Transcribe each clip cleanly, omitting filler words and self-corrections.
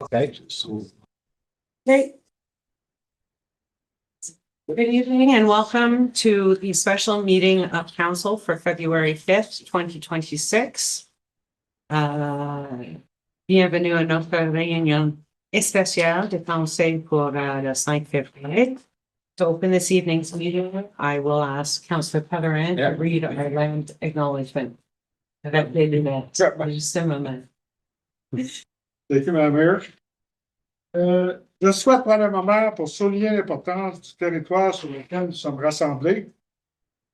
Okay, so Great. Good evening and welcome to the special meeting of council for February 5th, 2026. Bienvenue à notre réunion spéciale de conseil pour le 5 février. To open this evening's meeting, I will ask Councillor Pellerin to read our land acknowledgement. Avec les lunettes, juste un moment. Thank you, Madam Mayor. Je souhaite prendre un moment pour souligner l'importance du territoire sur lequel nous sommes rassemblés.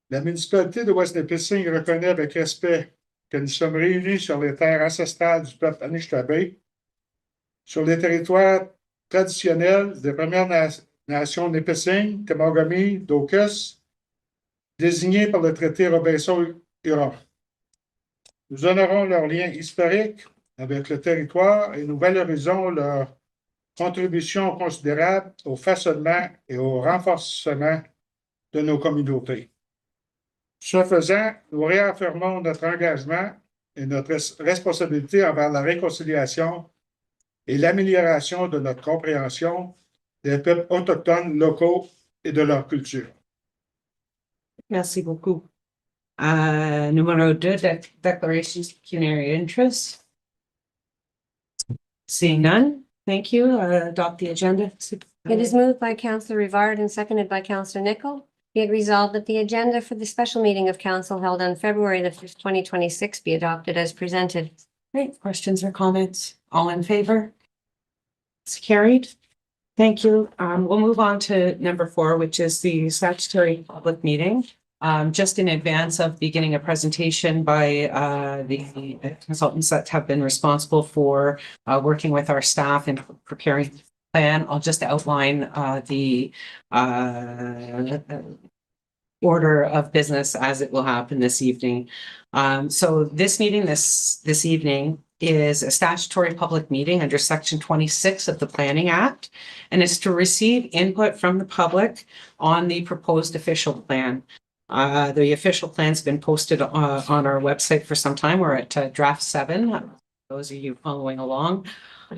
La municipalité de West-Nipissing reconnaît avec respect que nous sommes réunis sur les terres ancestrales du peuple Anishinaabe, sur les territoires traditionnels des Premières Nations Nipissing, Temagami, Daucus, désignés par le traité Robinson-Huron. Nous honorons leurs liens historiques avec le territoire et nous valorisons leur contribution considérable au façonnement et au renforcement de nos communautés. Ce faisant, nous réaffirmons notre engagement et notre responsabilité envers la réconciliation et l'amélioration de notre compréhension des peuples autochtones locaux et de leur culture. Merci beaucoup. Numéro 2, declarations of pecuniary interest. Seeing none, thank you. Adopt the agenda. It is moved by Councillor Rivard and seconded by Councillor Nicol. Be it resolved that the agenda for the special meeting of council held on February the 5th, 2026 be adopted as presented. Great. Questions or comments? All in favor? It's carried. Thank you. We'll move on to number 4, which is the statutory public meeting. Just in advance of beginning a presentation by the consultants that have been responsible for working with our staff in preparing the plan, I'll just outline the order of business as it will happen this evening. So this meeting this evening is a statutory public meeting under Section 26 of the Planning Act, and it's to receive input from the public on the proposed official plan. The official plan's been posted on our website for some time. We're at draft 7, those of you following along.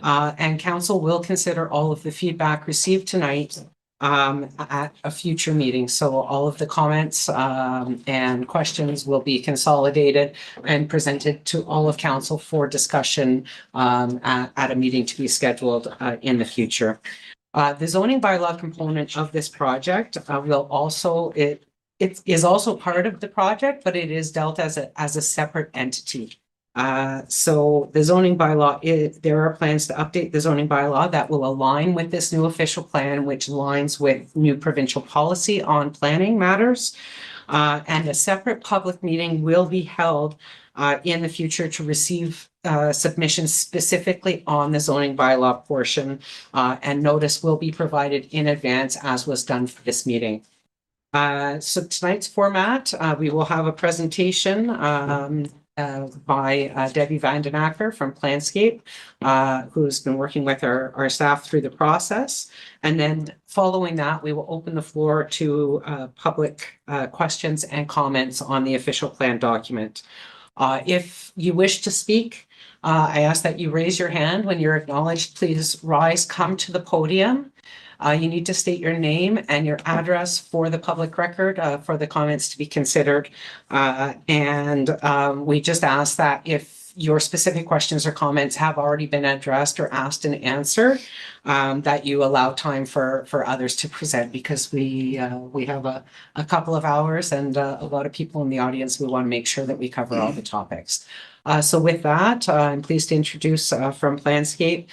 And council will consider all of the feedback received tonight at a future meeting. So all of the comments and questions will be consolidated and presented to all of council for discussion at a meeting to be scheduled in the future. The zoning bylaw component of this project will also, it is also part of the project, but it is dealt as a separate entity. So the zoning bylaw, there are plans to update the zoning bylaw that will align with this new official plan, which aligns with new provincial policy on planning matters. And a separate public meeting will be held in the future to receive submissions specifically on the zoning bylaw portion, and notice will be provided in advance as was done for this meeting. So tonight's format, we will have a presentation by Debbie Vandenacker from Planscape, who's been working with our staff through the process. And then following that, we will open the floor to public questions and comments on the official plan document. If you wish to speak, I ask that you raise your hand. When you're acknowledged, please rise, come to the podium. You need to state your name and your address for the public record for the comments to be considered. And we just ask that if your specific questions or comments have already been addressed or asked and answered, that you allow time for others to present, because we have a couple of hours and a lot of people in the audience. We want to make sure that we cover all the topics. So with that, I'm pleased to introduce from Planscape,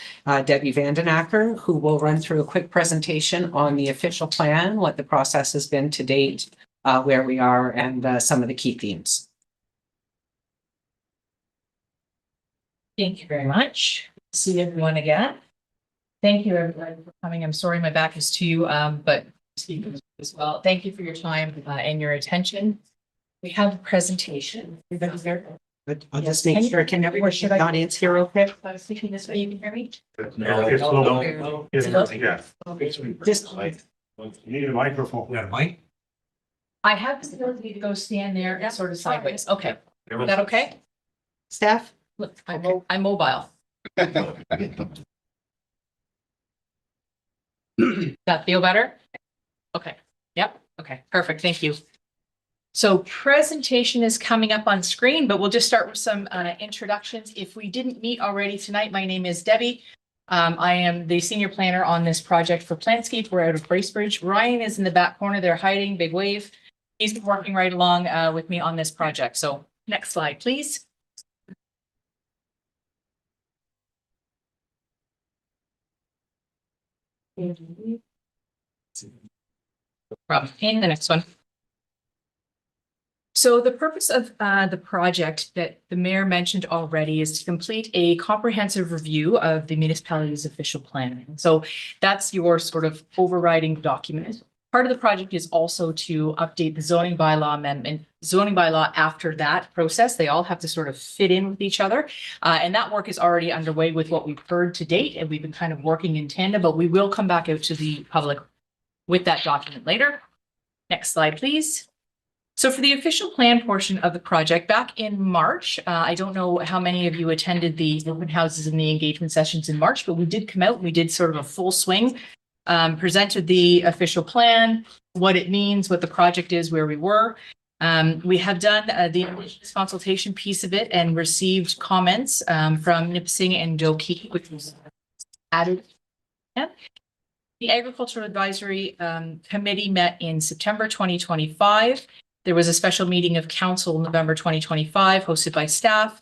Debbie Vandenacker, who will run through a quick presentation on the official plan, what the process has been to date, where we are, and some of the key themes. Thank you very much. See everyone again. Thank you everyone for coming. I'm sorry my back is to you, but as well. Thank you for your time and your attention. We have a presentation. Everybody's there. But I'll just make sure, can everyone in the audience hear okay? I was thinking this way, you can hear me? Just you need a microphone. Yeah, Mike? I have the ability to go stand there and sort of sideways. Okay, is that okay? staff? Look, I'm mobile. That feel better? Okay, yep, okay, perfect, thank you. So presentation is coming up on screen, but we'll just start with some introductions. If we didn't meet already tonight, my name is Debbie. I am the senior planner on this project for Plantscape. We're out of Bracebridge. Ryan is in the back corner there hiding, big wave. He's been working right along with me on this project. So next slide, please. Problem. And the next one. So the purpose of the project that the mayor mentioned already is to complete a comprehensive review of the municipality's official plan. So that's your sort of overriding document. Part of the project is also to update the zoning bylaw amendment, zoning bylaw after that process. They all have to sort of fit in with each other. And that work is already underway with what we've heard to date. And we've been kind of working in tandem, but we will come back out to the public with that document later. Next slide, please. So for the official plan portion of the project, back in March, I don't know how many of you attended the open houses and the engagement sessions in March, but we did come out and we did sort of a full swing, presented the official plan, what it means, what the project is, where we were. We have done the Indigenous consultation piece of it and received comments from Nipissing and Doki, which was added. Yeah. The Agricultural Advisory Committee met in September 2025. There was a special meeting of council in November 2025 hosted by staff.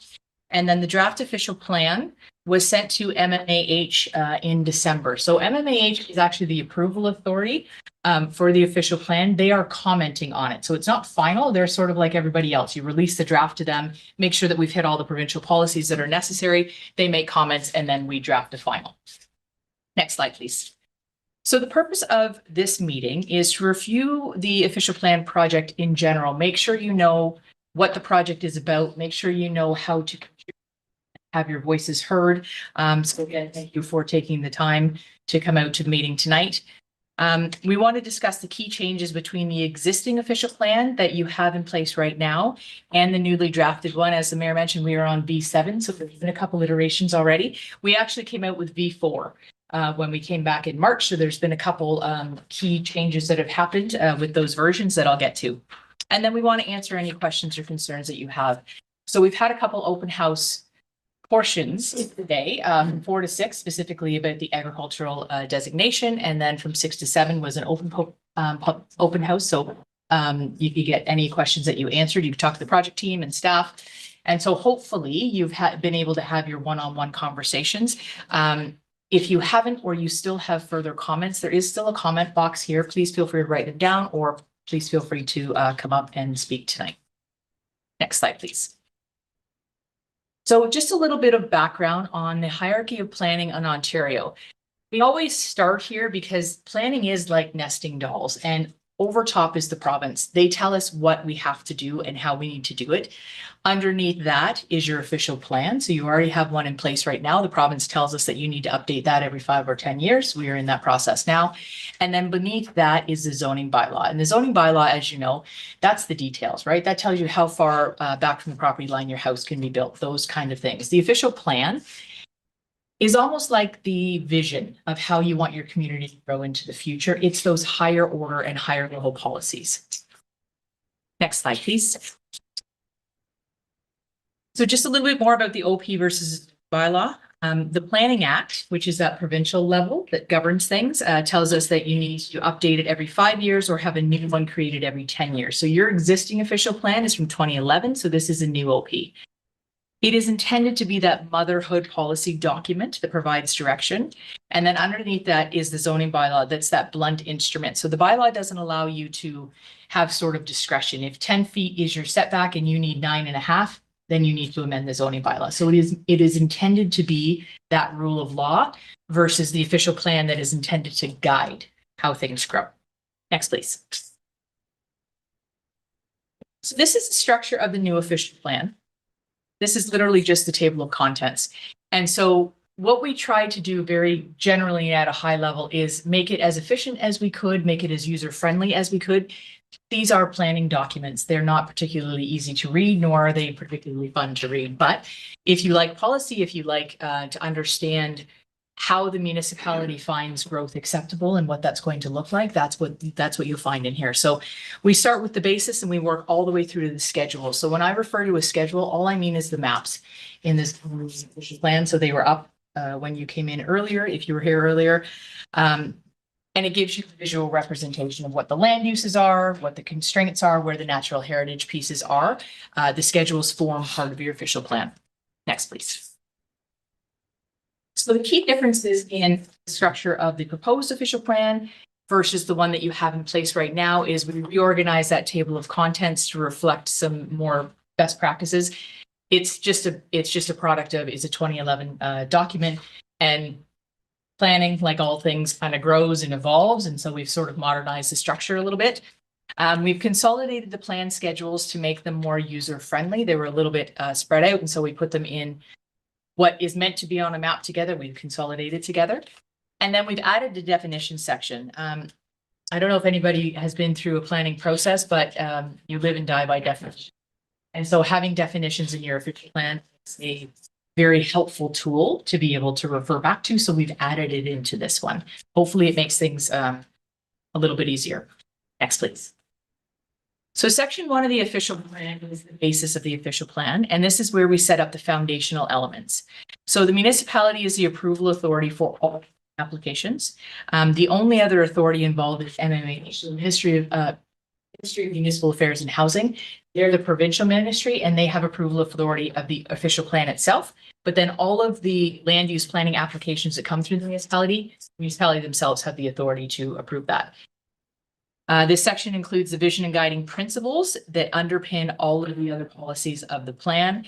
And then the draft official plan was sent to MMAH in December. So MMAH is actually the approval authority for the official plan. They are commenting on it. So it's not final. They're sort of like everybody else. You release the draft to them, make sure that we've hit all the provincial policies that are necessary. They make comments and then we draft a final. Next slide, please. So the purpose of this meeting is to review the official plan project in general. Make sure you know what the project is about. Make sure you know how to have your voices heard. So again, thank you for taking the time to come out to the meeting tonight. We want to discuss the key changes between the existing official plan that you have in place right now and the newly drafted one. As the mayor mentioned, we are on V7, so there's been a couple iterations already. We actually came out with V4. When we came back in March. So there's been a couple key changes that have happened with those versions that I'll get to. And then we want to answer any questions or concerns that you have. So we've had a couple open house portions today, 4 to 6, specifically about the agricultural designation. And then from 6 to 7 was an open house. So you could get any questions that you answered. You could talk to the project team and staff. And so hopefully you've been able to have your one-on-one conversations. If you haven't, or you still have further comments, there is still a comment box here. Please feel free to write them down, or please feel free to come up and speak tonight. Next slide, please. So just a little bit of background on the hierarchy of planning in Ontario. We always start here because planning is like nesting dolls, and over top is the province. They tell us what we have to do and how we need to do it. Underneath that is your official plan. So you already have one in place right now. The province tells us that you need to update that every 5 or 10 years. We are in that process now. And then beneath that is the zoning bylaw. And the zoning bylaw, as you know, that's the details, right? That tells you how far back from the property line your house can be built, those kind of things. The official plan is almost like the vision of how you want your community to grow into the future. It's those higher order and higher level policies. Next slide, please. So just a little bit more about the OP versus bylaw. The Planning Act, which is that provincial level that governs things, tells us that you need to update it every 5 years or have a new one created every 10 years. So your existing official plan is from 2011. So this is a new OP. It is intended to be that motherhood policy document that provides direction. And then underneath that is the zoning bylaw. That's that blunt instrument. So the bylaw doesn't allow you to have sort of discretion. If 10 feet is your setback and you need 9.5, then you need to amend the zoning bylaw. So it is intended to be that rule of law versus the official plan that is intended to guide how things grow. Next, please. So this is the structure of the new official plan. This is literally just the table of contents. And so what we tried to do very generally at a high level is make it as efficient as we could, make it as user-friendly as we could. These are planning documents. They're not particularly easy to read, nor are they particularly fun to read. But if you like policy, if you like to understand how the municipality finds growth acceptable and what that's going to look like. That's what you'll find in here. So we start with the basis and we work all the way through to the schedule. So when I refer to a schedule, all I mean is the maps in this plan. So they were up when you came in earlier, if you were here earlier. And it gives you a visual representation of what the land uses are, what the constraints are, where the natural heritage pieces are. The schedules form part of your official plan. Next, please. So the key differences in the structure of the proposed official plan versus the one that you have in place right now is we reorganize that table of contents to reflect some more best practices. It's just a product of, it's a 2011 document, and planning, like all things, kind of grows and evolves. And so we've sort of modernized the structure a little bit. We've consolidated the plan schedules to make them more user-friendly. They were a little bit spread out, and so we put them in what is meant to be on a map together. We've consolidated together. And then we've added the definition section. I don't know if anybody has been through a planning process, but you live and die by definition. And so having definitions in your official plan is a very helpful tool to be able to refer back to. So we've added it into this one. Hopefully it makes things a little bit easier. Next, please. So section 1 of the official plan is the basis of the official plan, and this is where we set up the foundational elements. So the municipality is the approval authority for all applications. The only other authority involved is MMA, so the Ministry of Municipal Affairs and Housing. They're the provincial ministry, and they have approval authority of the official plan itself. But then all of the land use planning applications that come through the municipality themselves have the authority to approve that. This section includes the vision and guiding principles that underpin all of the other policies of the plan.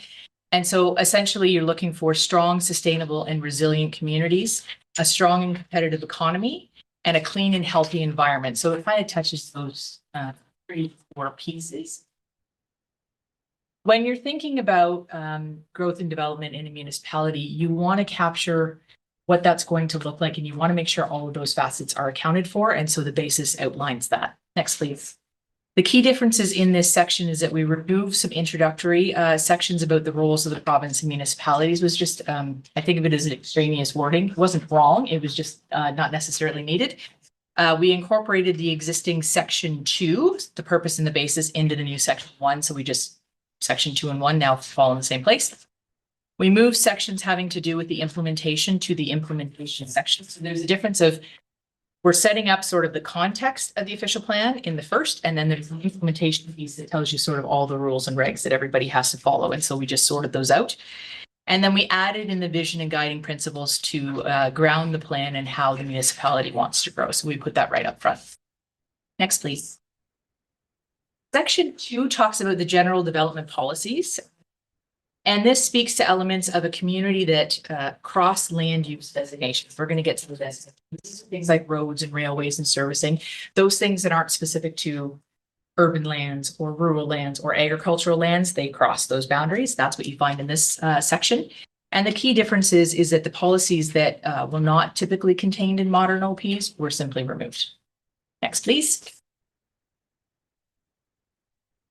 And so essentially you're looking for strong, sustainable, and resilient communities, a strong and competitive economy, and a clean and healthy environment. So it kind of touches those 3-4 pieces. When you're thinking about growth and development in a municipality, you want to capture what that's going to look like, and you want to make sure all of those facets are accounted for. And so the basis outlines that. Next, please. The key differences in this section is that we remove some introductory sections about the roles of the province and municipalities. Was just, I think of it as an extraneous wording. It wasn't wrong. It was just not necessarily needed. We incorporated the existing section 2, the purpose and the basis, into the new section 1. So we just, section 2 and 1 now fall in the same place. We move sections having to do with the implementation to the implementation section. So there's a difference of, we're setting up sort of the context of the official plan in the first, and then there's the implementation piece that tells you sort of all the rules and regs that everybody has to follow. And so we just sorted those out. And then we added in the vision and guiding principles to ground the plan and how the municipality wants to grow. So we put that right up front. Next, please. Section 2 talks about the general development policies. And this speaks to elements of a community that cross land use designations. We're going to get to this. Things like roads and railways and servicing, those things that aren't specific to urban lands or rural lands or agricultural lands, they cross those boundaries. That's what you find in this section. And the key difference is that the policies that were not typically contained in modern OPs were simply removed. Next, please.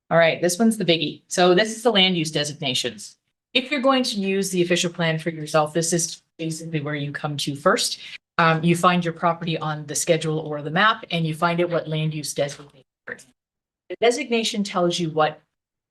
All right, this one's the biggie. So this is the land use designations. If you're going to use the official plan for yourself, this is basically where you come to first. You find your property on the schedule or the map, and you find out what land use designation. The designation tells you what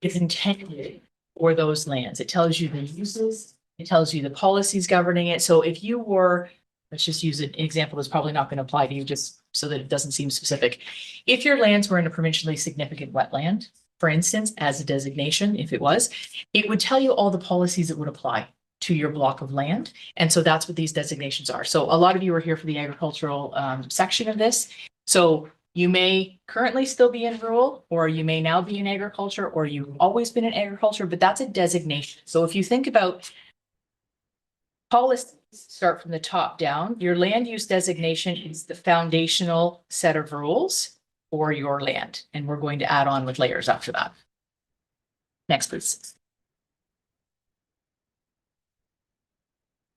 is intended for those lands. It tells you the uses, it tells you the policies governing it. So if you were, let's just use an example that's probably not going to apply to you just so that it doesn't seem specific. If your lands were in a provincially significant wetland, for instance, as a designation, if it was, it would tell you all the policies that would apply to your block of land. And so that's what these designations are. So a lot of you are here for the agricultural section of this. So you may currently still be in rural, or you may now be in agriculture, or you've always been in agriculture, but that's a designation. So if you think about policies, start from the top down, your land use designation is the foundational set of rules for your land. And we're going to add on with layers after that. Next, please.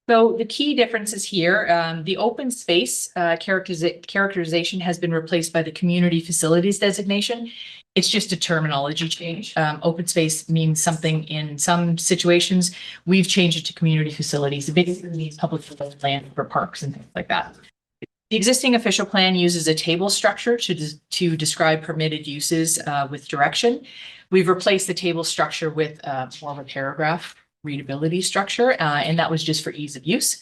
So the key differences here, the open space characterization has been replaced by the community facilities designation. It's just a terminology change. Open space means something in some situations. We've changed it to community facilities. It basically means public land for parks and things like that. The existing official plan uses a table structure to describe permitted uses with direction. We've replaced the table structure with more of a paragraph readability structure, and that was just for ease of use.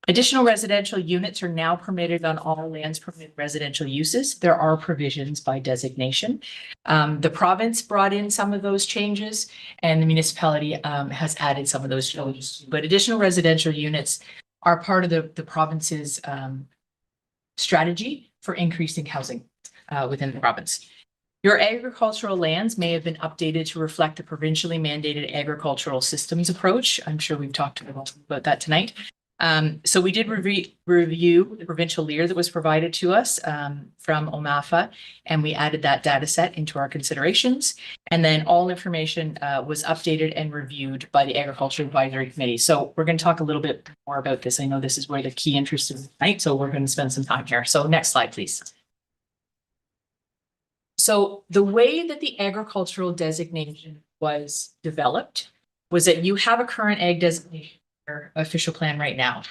Additional residential units are now permitted on all lands permitted residential uses. There are provisions by designation. The province brought in some of those changes, and the municipality has added some of those changes. But additional residential units are part of the province's strategy for increasing housing within the province. Your agricultural lands may have been updated to reflect the provincially mandated agricultural systems approach. I'm sure we've talked about that tonight. So we did review the provincial LEAR that was provided to us from OMAFA, and we added that data set into our considerations. And then all information was updated and reviewed by the Agriculture Advisory Committee. So we're going to talk a little bit more about this. I know this is where the key interest is tonight, so we're going to spend some time here. So next slide, please. So the way that the agricultural designation was developed was that you have a current ag designation official plan right now.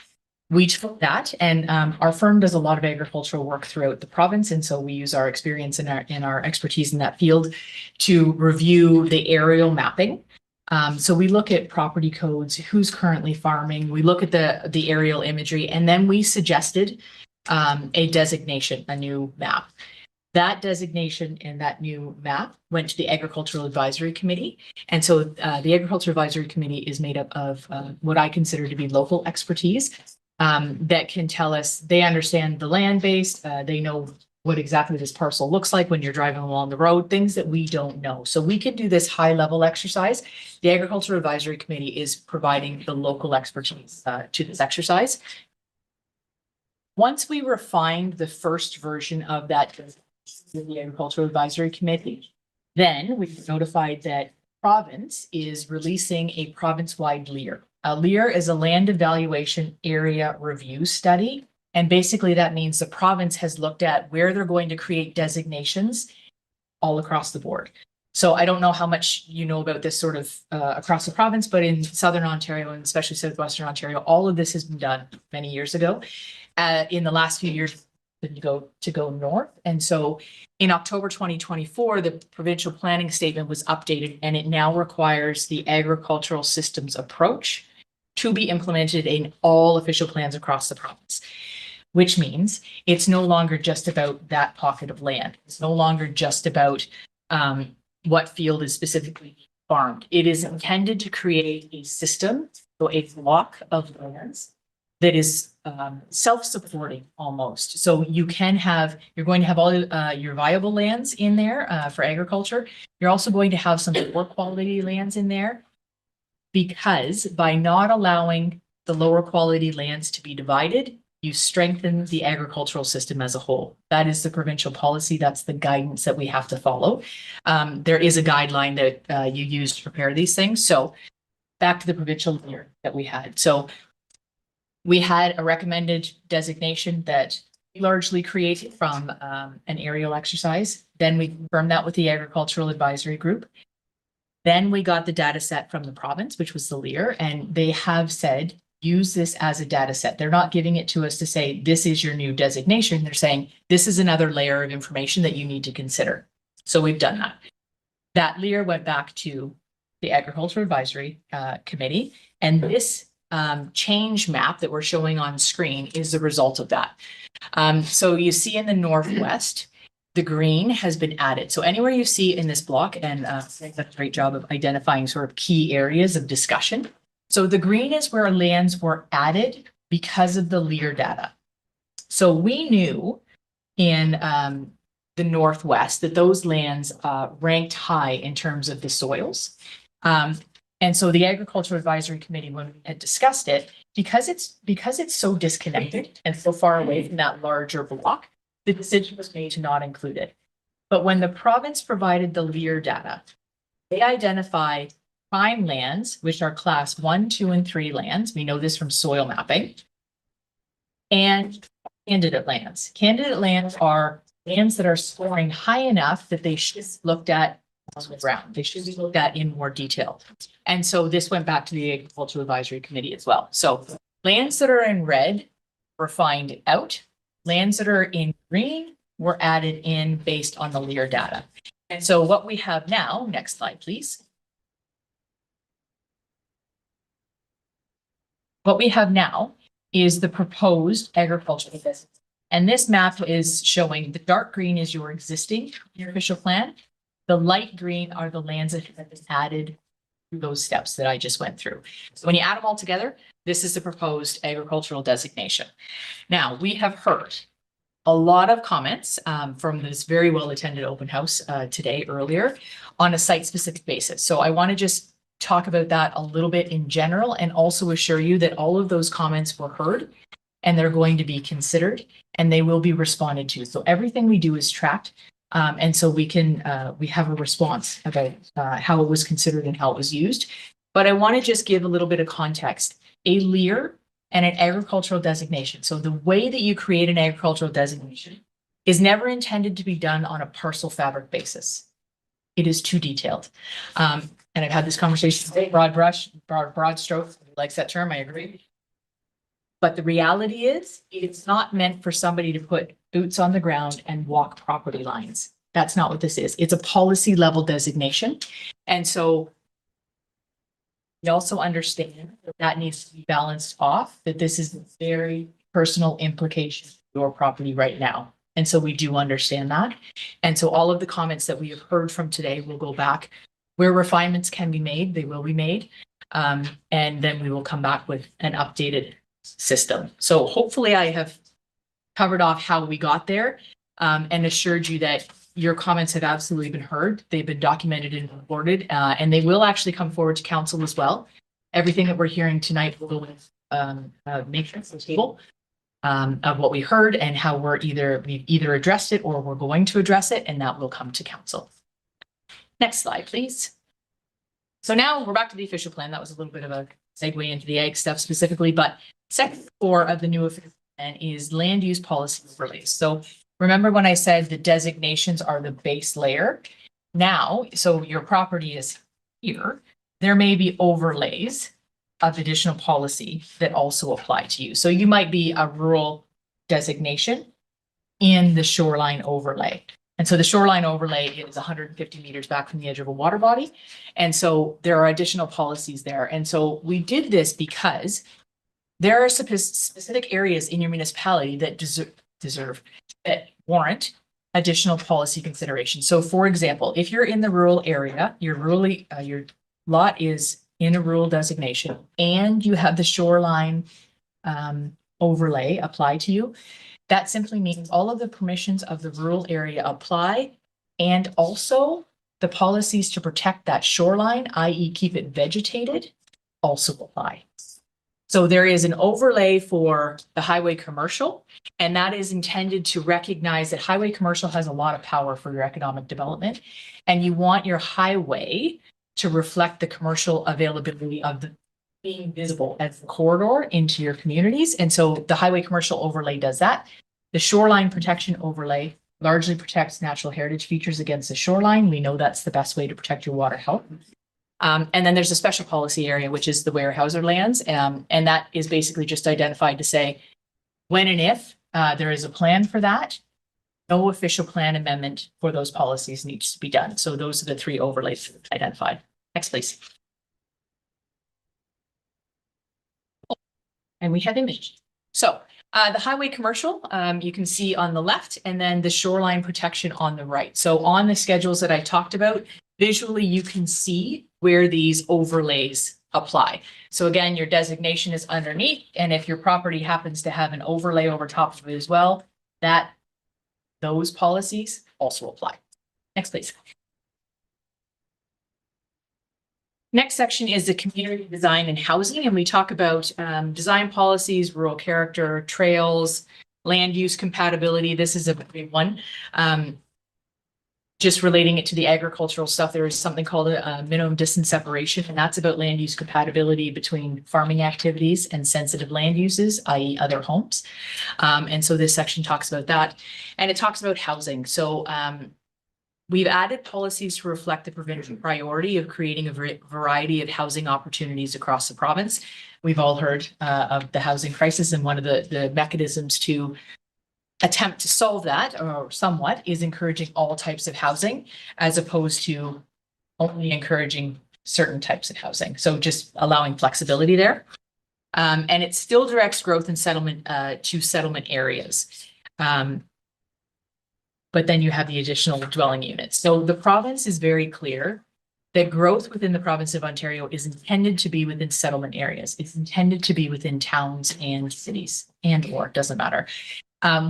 We took that, and our firm does a lot of agricultural work throughout the province, and so we use our experience and our expertise in that field to review the aerial mapping. So we look at property codes, who's currently farming, we look at the aerial imagery, and then we suggested a designation, a new map. That designation and that new map went to the Agricultural Advisory Committee. And so the Agricultural Advisory Committee is made up of what I consider to be local expertise that can tell us, they understand the land base, they know what exactly this parcel looks like when you're driving along the road, things that we don't know. So we can do this high level exercise. The Agricultural Advisory Committee is providing the local expertise to this exercise. Once we refined the first version of that the Agricultural Advisory Committee, then we notified that province is releasing a province-wide LEAR. A LEAR is a land evaluation area review study. And basically that means the province has looked at where they're going to create designations all across the board. So I don't know how much you know about this sort of across the province, but in Southern Ontario and especially Southwestern Ontario, all of this has been done many years ago. In the last few years, to go north. And so in October 2024, the provincial planning statement was updated, and it now requires the agricultural systems approach to be implemented in all official plans across the province, which means it's no longer just about that pocket of land. It's no longer just about what field is specifically farmed. It is intended to create a system, so a block of lands that is self-supporting almost. So you're going to have all your viable lands in there for agriculture. You're also going to have some poor quality lands in there, because by not allowing the lower quality lands to be divided, you strengthen the agricultural system as a whole. That is the provincial policy. That's the guidance that we have to follow. There is a guideline that you use to prepare these things. So back to the provincial year that we had. So we had a recommended designation that we largely created from an aerial exercise. Then we confirmed that with the Agricultural Advisory Group. Then we got the data set from the province, which was the LEAR, and they have said, use this as a data set. They're not giving it to us to say, this is your new designation. They're saying, this is another layer of information that you need to consider. So we've done that. That LEAR went back to the Agricultural Advisory Committee, and this change map that we're showing on screen is the result of that. So you see in the Northwest, the green has been added. So anywhere you see in this block, and that's a great job of identifying sort of key areas of discussion. So the green is where lands were added because of the LEAR data. So we knew in the Northwest that those lands ranked high in terms of the soils. And so the Agricultural Advisory Committee, when we had discussed it, because it's so disconnected and so far away from that larger block, the decision was made to not include it. But when the province provided the LEAR data, they identified prime lands, which are class 1, 2, and 3 lands. We know this from soil mapping. And candidate lands. Candidate lands are lands that are scoring high enough that they should be looked at on the ground. They should be looked at in more detail. And so this went back to the Agricultural Advisory Committee as well. So lands that are in red were fined out. Lands that are in green were added in based on the LEAR data. And so what we have now, next slide, please. What we have now is the proposed agricultural business. And this map is showing the dark green is your existing, your official plan. The light green are the lands that have been added through those steps that I just went through. So when you add them all together, this is the proposed agricultural designation. Now, we have heard a lot of comments from this very well-attended open house today earlier on a site-specific basis. So I want to just talk about that a little bit in general and also assure you that all of those comments were heard and they're going to be considered and they will be responded to. So everything we do is tracked. And so we have a response about how it was considered and how it was used. But I want to just give a little bit of context. A LEAR and an agricultural designation. So the way that you create an agricultural designation is never intended to be done on a parcel fabric basis. It is too detailed. And I've had this conversation today, broad strokes, likes that term, I agree. But the reality is it's not meant for somebody to put boots on the ground and walk property lines. That's not what this is. It's a policy level designation. And so we also understand that that needs to be balanced off, that this is a very personal implication of your property right now. And so we do understand that. And so all of the comments that we have heard from today will go back. Where refinements can be made, they will be made. And then we will come back with an updated system. So hopefully I have covered off how we got there and assured you that your comments have absolutely been heard. They've been documented and recorded, and they will actually come forward to council as well. Everything that we're hearing tonight will go with matrix table of what we heard and how we've either addressed it or we're going to address it, and that will come to council. Next slide, please. So now we're back to the official plan. That was a little bit of a segue into the ag stuff specifically, but section 4 of the new official plan is land use policy overlays. So remember when I said the designations are the base layer? Now, so your property is here. There may be overlays of additional policy that also apply to you. So you might be a rural designation in the shoreline overlay. And so the shoreline overlay is 150 meters back from the edge of a water body. And so there are additional policies there. And so we did this because there are specific areas in your municipality that that warrant additional policy consideration. So for example, if you're in the rural area, your lot is in a rural designation and you have the shoreline overlay apply to you, that simply means all of the permissions of the rural area apply, and also the policies to protect that shoreline, i.e. keep it vegetated, also apply. So there is an overlay for the highway commercial, and that is intended to recognize that highway commercial has a lot of power for your economic development, and you want your highway to reflect the commercial availability of the being visible as the corridor into your communities. And so the highway commercial overlay does that. The shoreline protection overlay largely protects natural heritage features against the shoreline. We know that's the best way to protect your water health. And then there's a special policy area, which is the Weyerhaeuser lands. And that is basically just identified to say when and if there is a plan for that, no official plan amendment for those policies needs to be done. So those are the 3 overlays identified. Next, please. And we have image. So the highway commercial, you can see on the left, and then the shoreline protection on the right. So on the schedules that I talked about, visually you can see where these overlays apply. So again, your designation is underneath, and if your property happens to have an overlay over top of it as well, those policies also apply. Next, please. Next section is the community design and housing, and we talk about design policies, rural character, trails, land use compatibility. This is a big one. just relating it to the agricultural stuff, there is something called a minimum distance separation, and that's about land use compatibility between farming activities and sensitive land uses, i.e. other homes. And so this section talks about that, and it talks about housing. So we've added policies to reflect the provincial priority of creating a variety of housing opportunities across the province. We've all heard of the housing crisis, and one of the mechanisms to attempt to solve that, or somewhat, is encouraging all types of housing as opposed to only encouraging certain types of housing. So just allowing flexibility there. And it still directs growth and settlement to settlement areas. But then you have the additional dwelling units. So the province is very clear that growth within the province of Ontario is intended to be within settlement areas. It's intended to be within towns and cities, or it doesn't matter.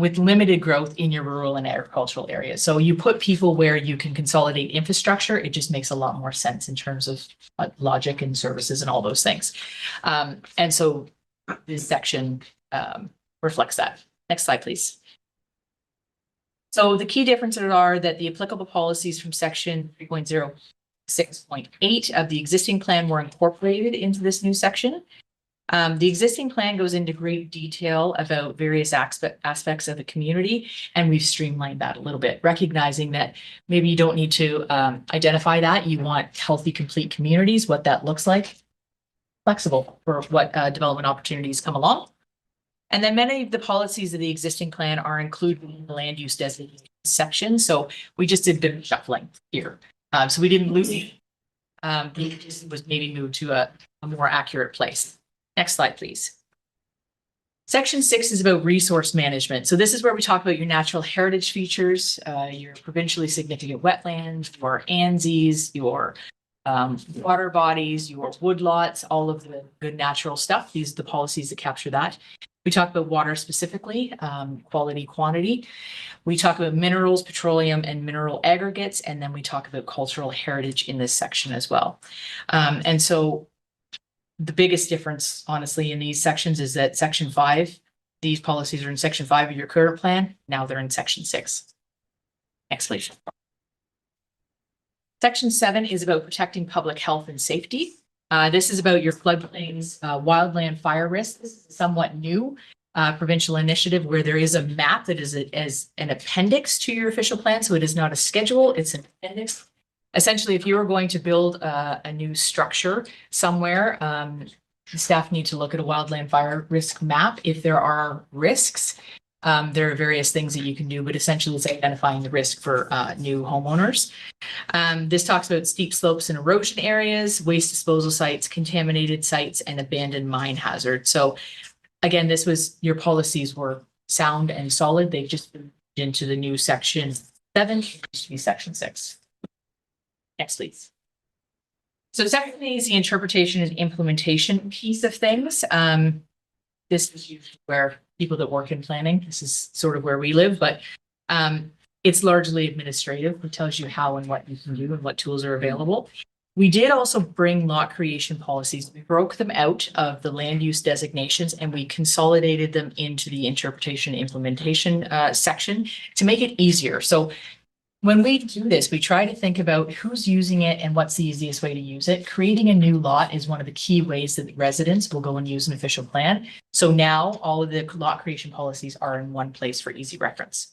With limited growth in your rural and agricultural areas. So you put people where you can consolidate infrastructure, it just makes a lot more sense in terms of logic and services and all those things. And so this section reflects that. Next slide, please. So the key differences are that the applicable policies from section 3.06.8 of the existing plan were incorporated into this new section. The existing plan goes into great detail about various aspects of the community, and we've streamlined that a little bit, recognizing that maybe you don't need to identify that. You want healthy, complete communities, what that looks like, flexible for what development opportunities come along. And then many of the policies of the existing plan are included in the land use designation section. So we just did a bit of shuffling here. So we didn't lose it. It just was maybe moved to a more accurate place. Next slide, please. Section 6 is about resource management. So this is where we talk about your natural heritage features, your provincially significant wetlands, your ANZs, your water bodies, your woodlots, all of the good natural stuff. These are the policies that capture that. We talk about water specifically, quality, quantity. We talk about minerals, petroleum, and mineral aggregates, and then we talk about cultural heritage in this section as well. And so the biggest difference, honestly, in these sections is that section 5, these policies are in section 5 of your current plan. Now they're in section 6. Next, please. Section 7 is about protecting public health and safety. This is about your floodplains, wildland fire risk. This is somewhat new provincial initiative where there is a map that is as an appendix to your official plan. So it is not a schedule, it's an appendix. Essentially, if you are going to build a new structure somewhere, the staff need to look at a wildland fire risk map. If there are risks, there are various things that you can do, but essentially it's identifying the risk for new homeowners. This talks about steep slopes and erosion areas, waste disposal sites, contaminated sites, and abandoned mine hazard. So again, your policies were sound and solid. They've just been into the new section 7, which used to be section 6. Next, please. So secondly is the interpretation and implementation piece of things. This is usually where people that work in planning, this is sort of where we live, but it's largely administrative. It tells you how and what you can do and what tools are available. We did also bring lot creation policies. We broke them out of the land use designations and we consolidated them into the interpretation and implementation section to make it easier. So when we do this, we try to think about who's using it and what's the easiest way to use it. Creating a new lot is one of the key ways that residents will go and use an official plan. So now all of the lot creation policies are in one place for easy reference.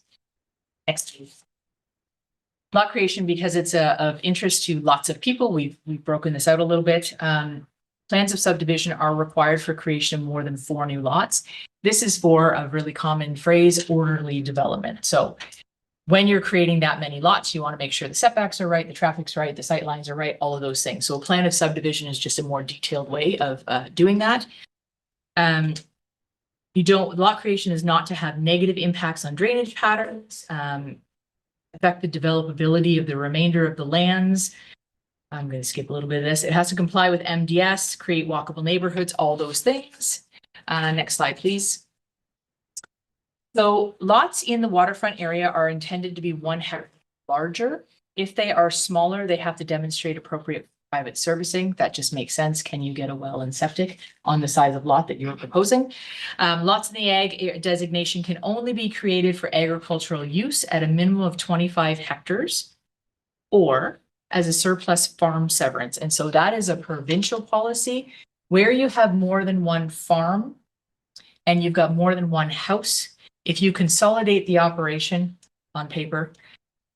Next, please. Lot creation, because it's of interest to lots of people, we've broken this out a little bit. Plans of subdivision are required for creation of more than 4 new lots. This is for a really common phrase, orderly development. So when you're creating that many lots, you want to make sure the setbacks are right, the traffic's right, the sight lines are right, all of those things. So a plan of subdivision is just a more detailed way of doing that. Lot creation is not to have negative impacts on drainage patterns, affect the developability of the remainder of the lands. I'm going to skip a little bit of this. It has to comply with MDS, create walkable neighborhoods, all those things. Next slide, please. So lots in the waterfront area are intended to be 1 hectare larger. If they are smaller, they have to demonstrate appropriate private servicing. That just makes sense. Can you get a well and septic on the size of lot that you're proposing? Lots in the ag designation can only be created for agricultural use at a minimum of 25 hectares. or as a surplus farm severance. And so that is a provincial policy where you have more than one farm and you've got more than one house. If you consolidate the operation on paper,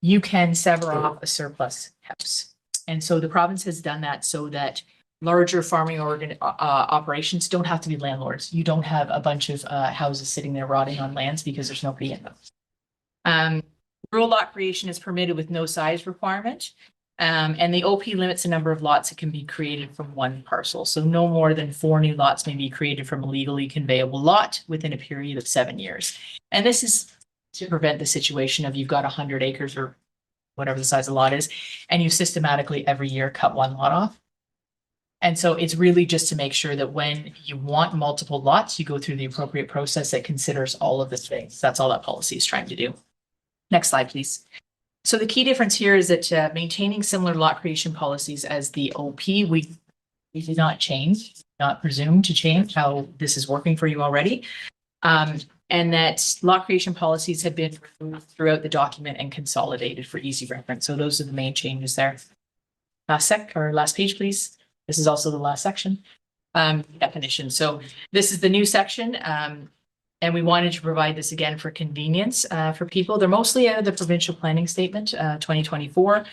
you can sever off a surplus house. And so the province has done that so that larger farming operations don't have to be landlords. You don't have a bunch of houses sitting there rotting on lands because there's nobody in them. Rural lot creation is permitted with no size requirement. And the OP limits the number of lots that can be created from one parcel. So no more than 4 new lots may be created from a legally conveyable lot within a period of 7 years. And this is to prevent the situation of you've got 100 acres or whatever the size of the lot is, and you systematically every year cut one lot off. And so it's really just to make sure that when you want multiple lots, you go through the appropriate process that considers all of the things. That's all that policy is trying to do. Next slide, please. So the key difference here is that maintaining similar lot creation policies as the OP, we did not change, not presume to change how this is working for you already. And that lot creation policies have been removed throughout the document and consolidated for easy reference. So those are the main changes there. Last page, please. This is also the last section. Definition. So this is the new section. And we wanted to provide this again for convenience for people. They're mostly out of the provincial planning statement, 2024.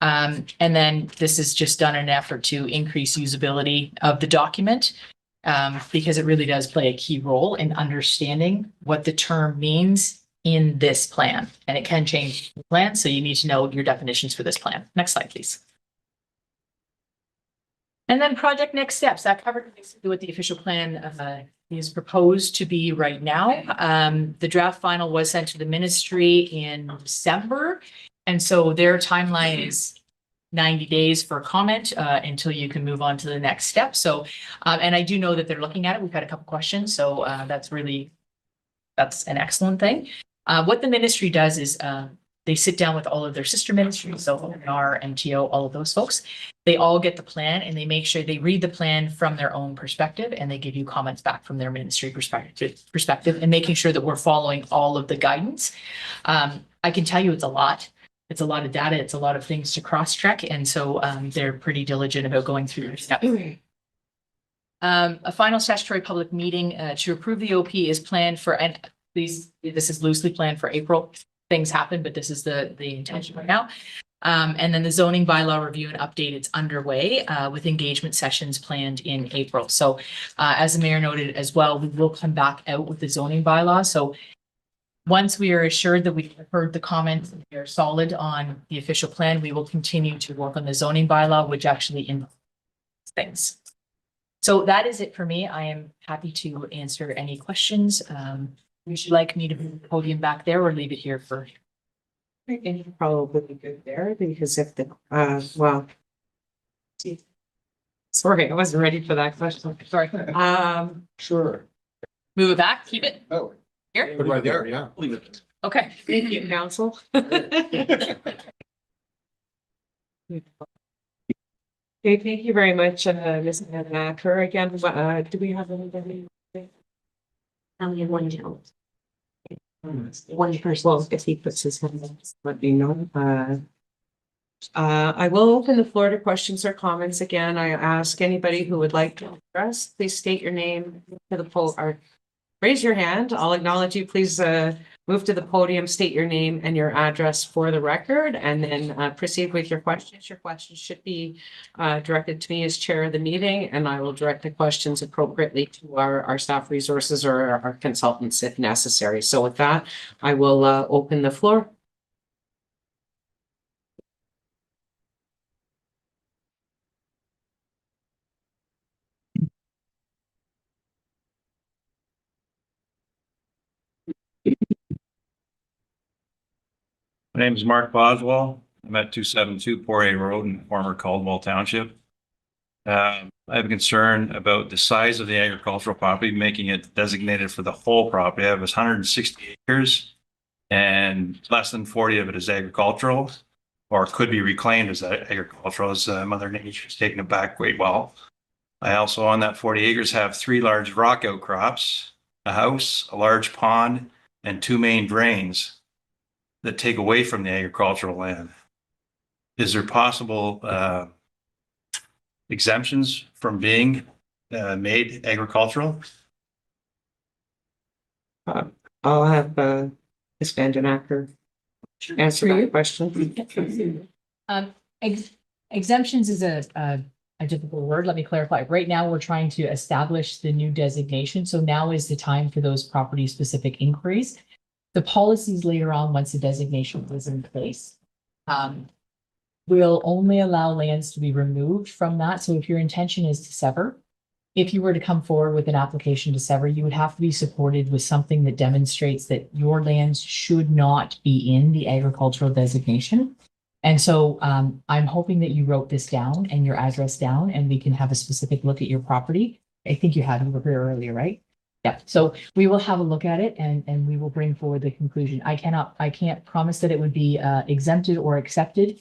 And then this is just done in an effort to increase usability of the document because it really does play a key role in understanding what the term means in this plan. And it can change the plan, so you need to know your definitions for this plan. Next slide, please. And then project next steps. That covered basically what the official plan is proposed to be right now. The draft final was sent to the ministry in December. And so their timeline is 90 days for comment until you can move on to the next step. So, and I do know that they're looking at it. We've had a couple questions. So that's an excellent thing. What the ministry does is they sit down with all of their sister ministries, so ONR, MTO, all of those folks. They all get the plan and they make sure they read the plan from their own perspective and they give you comments back from their ministry perspective and making sure that we're following all of the guidance. I can tell you it's a lot. It's a lot of data. It's a lot of things to cross-check. And so they're pretty diligent about going through their steps. A final statutory public meeting to approve the OP is planned for, and this is loosely planned for April. Things happen, but this is the intention right now. And then the zoning bylaw review and update, it's underway with engagement sessions planned in April. So as the mayor noted as well, we will come back out with the zoning bylaw. So once we are assured that we've heard the comments and we are solid on the official plan, we will continue to work on the zoning bylaw, which actually in things. So that is it for me. I am happy to answer any questions. Would you like me to move the podium back there or leave it here for? And probably good there because if the, sorry, I wasn't ready for that question. Sorry. Sure. Move it back, keep it Oh. here. Put it right there, yeah. Leave it. Okay. Thank you, council. Okay, thank you very much, Ms. Macker. Again, do we have anybody? Only one gentleman. One person. Well, if he puts his hand up, let me know. I will open the floor to questions or comments again. I ask anybody who would like to address, please state your name to the poll or raise your hand. I'll acknowledge you. Please move to the podium, state your name and your address for the record, and then proceed with your questions. Your questions should be directed to me as chair of the meeting, and I will direct the questions appropriately to our staff resources or our consultants if necessary. So with that, I will open the floor. My name is Mark Boswell. I'm at 272 Poirier Road in former Caldwell Township. I have a concern about the size of the agricultural property, making it designated for the whole property. I have 160 acres and less than 40 of it is agricultural or could be reclaimed as agricultural as Mother Nature has taken it back quite well. I also on that 40 acres have 3 large rock outcrops, a house, a large pond, and 2 main drains that take away from the agricultural land. is there possible exemptions from being made agricultural? I'll have Ms. Vanden Acker answer that question. Exemptions is a difficult word. Let me clarify. Right now, we're trying to establish the new designation. So now is the time for those property specific inquiries. The policies later on, once the designation is in place, will only allow lands to be removed from that. So if your intention is to sever, if you were to come forward with an application to sever, you would have to be supported with something that demonstrates that your lands should not be in the agricultural designation. And so I'm hoping that you wrote this down and your address down, and we can have a specific look at your property. I think you had, you were here earlier, right? Yeah, so we will have a look at it and we will bring forward the conclusion. I can't promise that it would be exempted or accepted.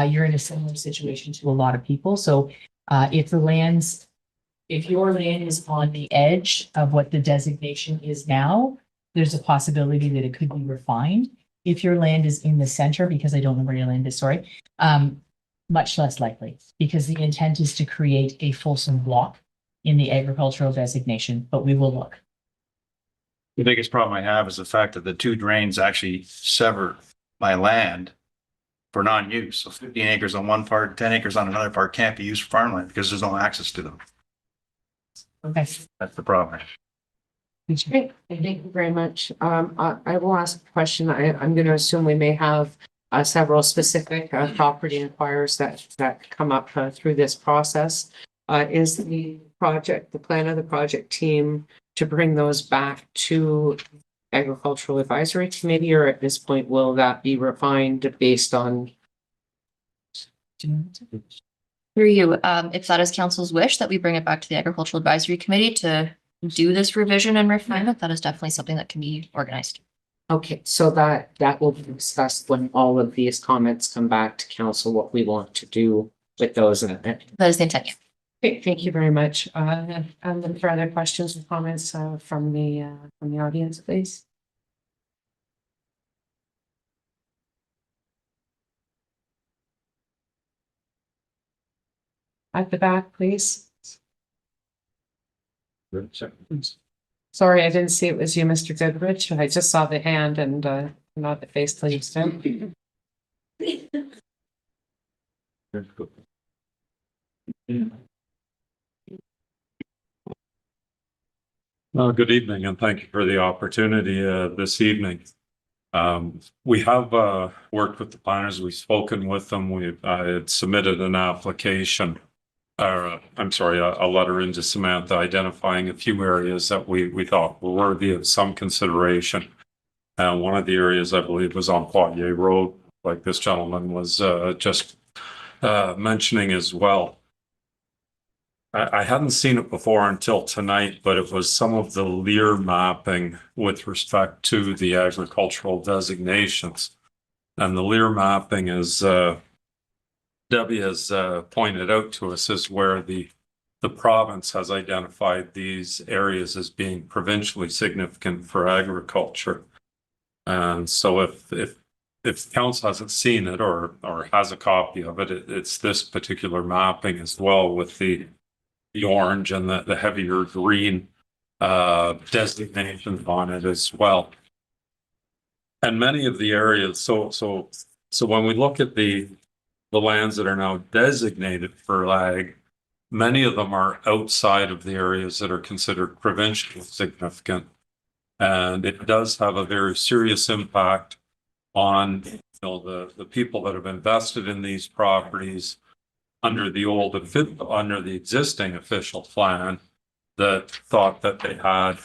You're in a similar situation to a lot of people. So if your land is on the edge of what the designation is now, there's a possibility that it could be refined. If your land is in the center, because I don't know where your land is, sorry, much less likely, because the intent is to create a fulsome block in the agricultural designation, but we will look. The biggest problem I have is the fact that the two drains actually sever my land for non-use. So 15 acres on one part, 10 acres on another part can't be used for farmland because there's no access to them. Okay. That's the problem. Great, thank you very much. I will ask a question. I'm going to assume we may have several specific property inquiries that come up through this process. Is the plan of the project team to bring those back to Agricultural Advisory Committee, or at this point, will that be refined based on? Through you, if that is council's wish that we bring it back to the Agricultural Advisory Committee to do this revision and refinement, that is definitely something that can be organized. Okay, so that will be discussed when all of these comments come back to council, what we want to do with those. That is the intent, yeah. Okay, thank you very much. And then further questions or comments from the audience, please? At the back, please. Sorry, I didn't see it was you, Mr. Goodrich. I just saw the hand and not the face till you spoke. Good evening, and thank you for the opportunity this evening. We have worked with the planners. We've spoken with them. I had submitted an application, or I'm sorry, a letter into Samantha identifying a few areas that we thought were worthy of some consideration. And one of the areas I believe was on Poitier Road, like this gentleman was just mentioning as well. I hadn't seen it before until tonight, but it was some of the LEAR mapping with respect to the agricultural designations. And the LEAR mapping, as Debbie has pointed out to us, is where the province has identified these areas as being provincially significant for agriculture. And so if council hasn't seen it or has a copy of it, it's this particular mapping as well, with the orange and the heavier green designations on it as well. And many of the areas, so when we look at the lands that are now designated for ag, many of them are outside of the areas that are considered provincially significant. And it does have a very serious impact on the people that have invested in these properties under the existing official plan, that thought that they had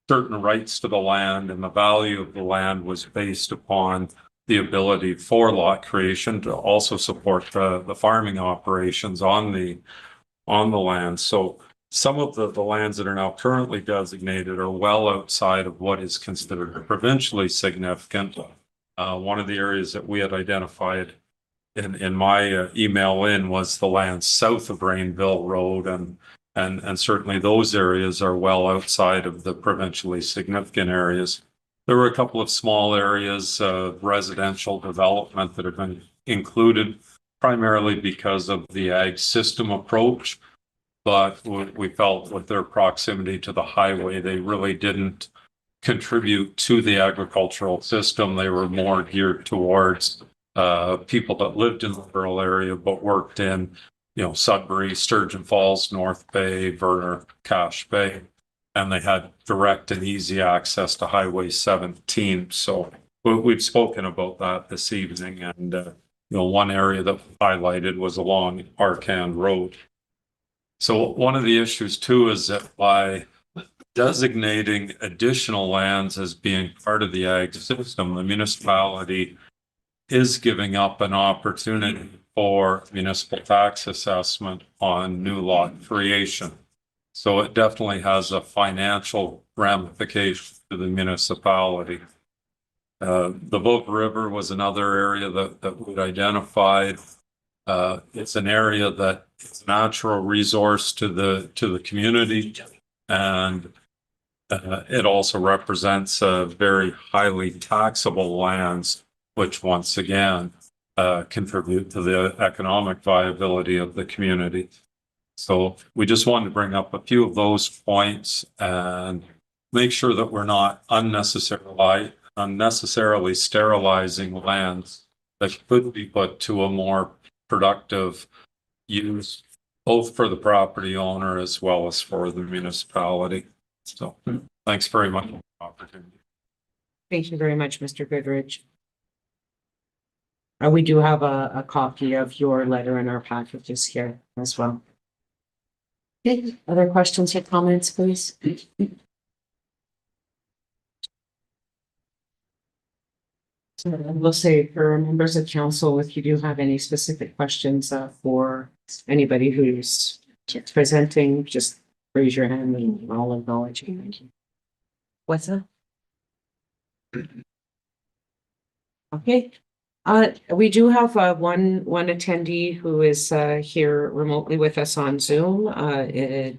certain rights to the land, and the value of the land was based upon the ability for lot creation to also support the farming operations on the land. So some of the lands that are now currently designated are well outside of what is considered provincially significant. One of the areas that we had identified in my email was the land south of Rainville Road, and certainly those areas are well outside of the provincially significant areas. There were a couple of small areas of residential development that have been included primarily because of the ag system approach. But we felt with their proximity to the highway, they really didn't contribute to the agricultural system. They were more geared towards people that lived in the rural area but worked in, Sudbury, Sturgeon Falls, North Bay, Verner, Cache Bay, and they had direct and easy access to Highway 17. So we've spoken about that this evening, and one area that highlighted was along Arcand Road. So one of the issues too is that by designating additional lands as being part of the ag system, the municipality is giving up an opportunity for municipal tax assessment on new lot creation. So it definitely has a financial ramification to the municipality. The Boat River was another area that we'd identified. It's an area that is a natural resource to the community, and it also represents very highly taxable lands, which once again contribute to the economic viability of the community. So we just wanted to bring up a few of those points and make sure that we're not unnecessarily sterilizing lands that could be put to a more productive use, both for the property owner as well as for the municipality. So thanks very much for the opportunity. Thank you very much, Mr. Goodrich. We do have a copy of your letter in our packages here as well. Okay, other questions or comments, please? So we'll say for members of council, if you do have any specific questions for anybody who's presenting, just raise your hand and I'll acknowledge you. What's that? Okay. We do have one attendee who is here remotely with us on Zoom.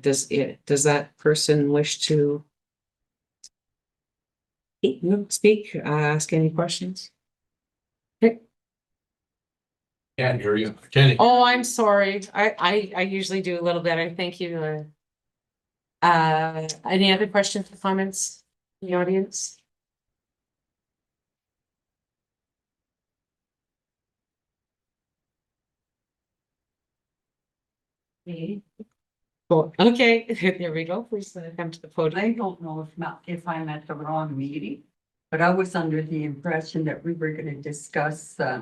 Does that person wish to speak, ask any questions? Okay. Can't hear you. Kenny. Oh, I'm sorry. I usually do a little better. Thank you. Any other questions or comments in the audience? Cool. Okay, there we go. Please come to the podium. I don't know if I'm at the wrong meeting, but I was under the impression that we were gonna discuss the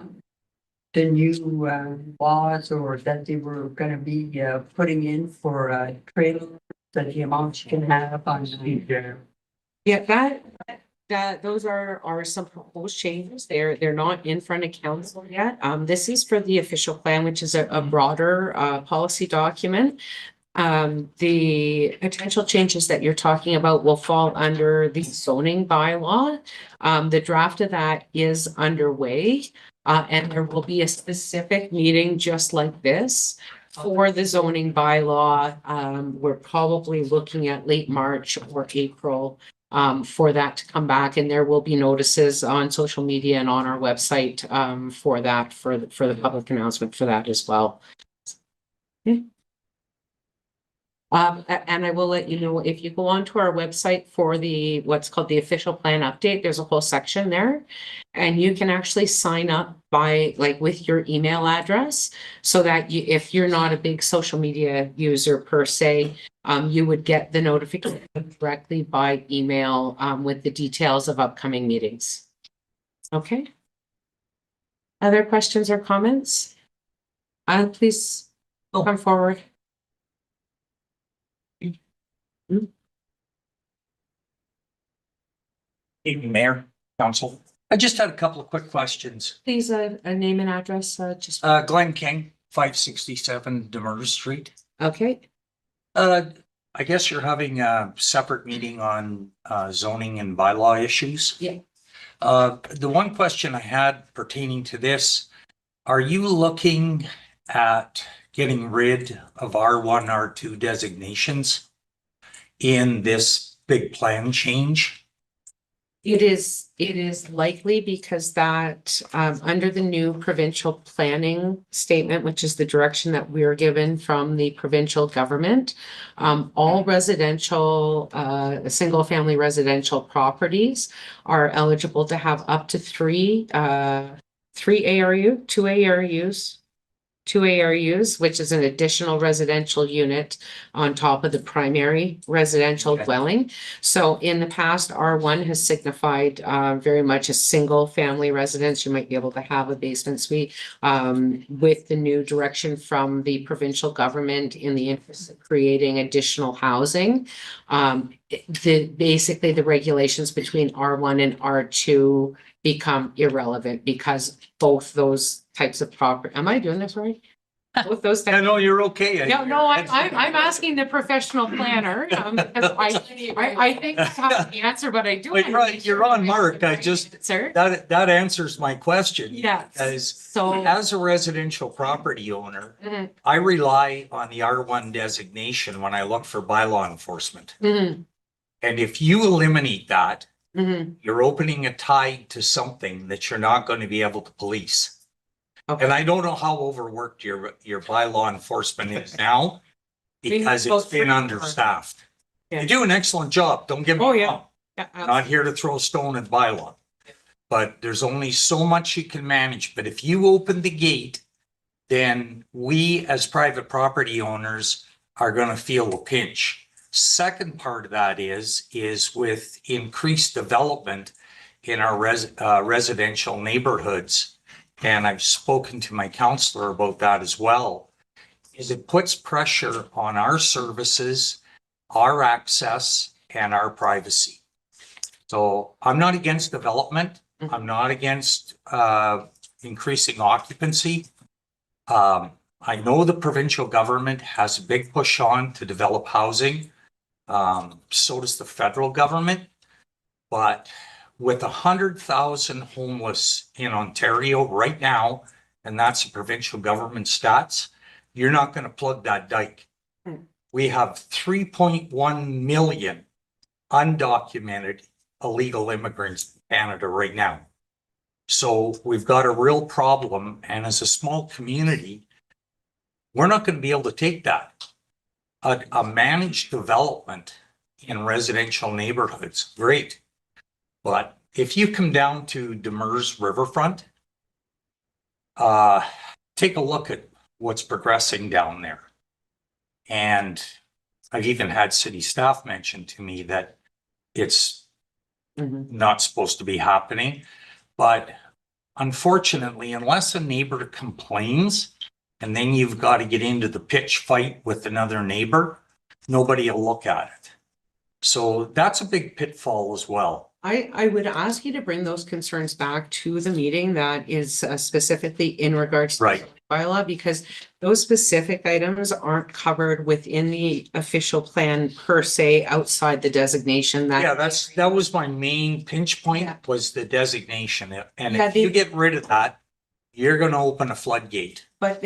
new laws, or that they were gonna be putting in for trailer, that the amount you can have on the. Yeah, those are some proposed changes. They're not in front of council yet. This is for the official plan, which is a broader policy document. The potential changes that you're talking about will fall under the zoning bylaw. The draft of that is underway, and there will be a specific meeting just like this for the zoning bylaw. We're probably looking at late March or April for that to come back, and there will be notices on social media and on our website for that, for the public announcement for that as well. Okay. And I will let you know, if you go onto our website for the what's called the official plan update, there's a whole section there, and you can actually sign up with your email address, so that if you're not a big social media user per se, you would get the notification directly by email with the details of upcoming meetings. Okay. Other questions or comments? Please come forward. Evening, Mayor, Council. I just had a couple of quick questions. Please, a name and address, just. Glenn King, 567 Demers Street. Okay. I guess you're having a separate meeting on zoning and bylaw issues. Yeah. The one question I had pertaining to this, are you looking at getting rid of R1, R2 designations in this big plan change? It is likely because that, under the new provincial planning statement, which is the direction that we're given from the provincial government, all residential, single-family residential properties are eligible to have up to three two ARUs, which is an additional residential unit on top of the primary residential Okay. dwelling. So in the past, R1 has signified very much a single family residence. You might be able to have a basement suite. With the new direction from the provincial government in the interest of creating additional housing. Basically the regulations between R1 and R2 become irrelevant because both those types of property, am I doing this right? Both those types. No, you're okay. No, I'm asking the professional planner, because I think I have the answer, but I do. Wait, right, you're on, Mark. I just- Sir? That answers my question. Yes. As, So. as a residential property owner, Mhm, I rely on the R1 designation when I look for bylaw enforcement. mhm, And if you eliminate that, mhm. you're opening a tide to something that you're not going to be able to police. Okay. And I don't know how overworked your bylaw enforcement is now because go it's been through- understaffed. Yeah. You do an excellent job, don't get me Oh, yeah. wrong. Yeah, Not here to throw a stone at bylaw. But there's only so much you can manage. But if you open the gate, then we as private property owners are going to feel the pinch. Second part of that is with increased development in our residential neighborhoods. And I've spoken to my counselor about that as well, is it puts pressure on our services, our access, and our privacy. So I'm not against development. I'm not against increasing occupancy. I know the provincial government has a big push on to develop housing. So does the federal government. But with 100,000 homeless in Ontario right now, and that's the provincial government stats, you're not going to plug that dike. We have 3.1 million undocumented illegal immigrants in Canada right now. So we've got a real problem. And as a small community, we're not going to be able to take that. A managed development in residential neighborhoods, great. But if you come down to Demers Riverfront, take a look at what's progressing down there. And I've even had city staff mention to me that it's mhm. not supposed to be happening. But unfortunately, unless a neighbor complains, and then you've got to get into the pitch fight with another neighbor, nobody will look at it. So that's a big pitfall as well. I would ask you to bring those concerns back to the meeting that is specifically in regards to Right. the bylaw, because those specific items aren't covered within the official plan per se, outside the designation that. Yeah, that was my main pinch point, Yeah. was the designation. And Yeah, if you get rid of that, you're gonna open a floodgate. But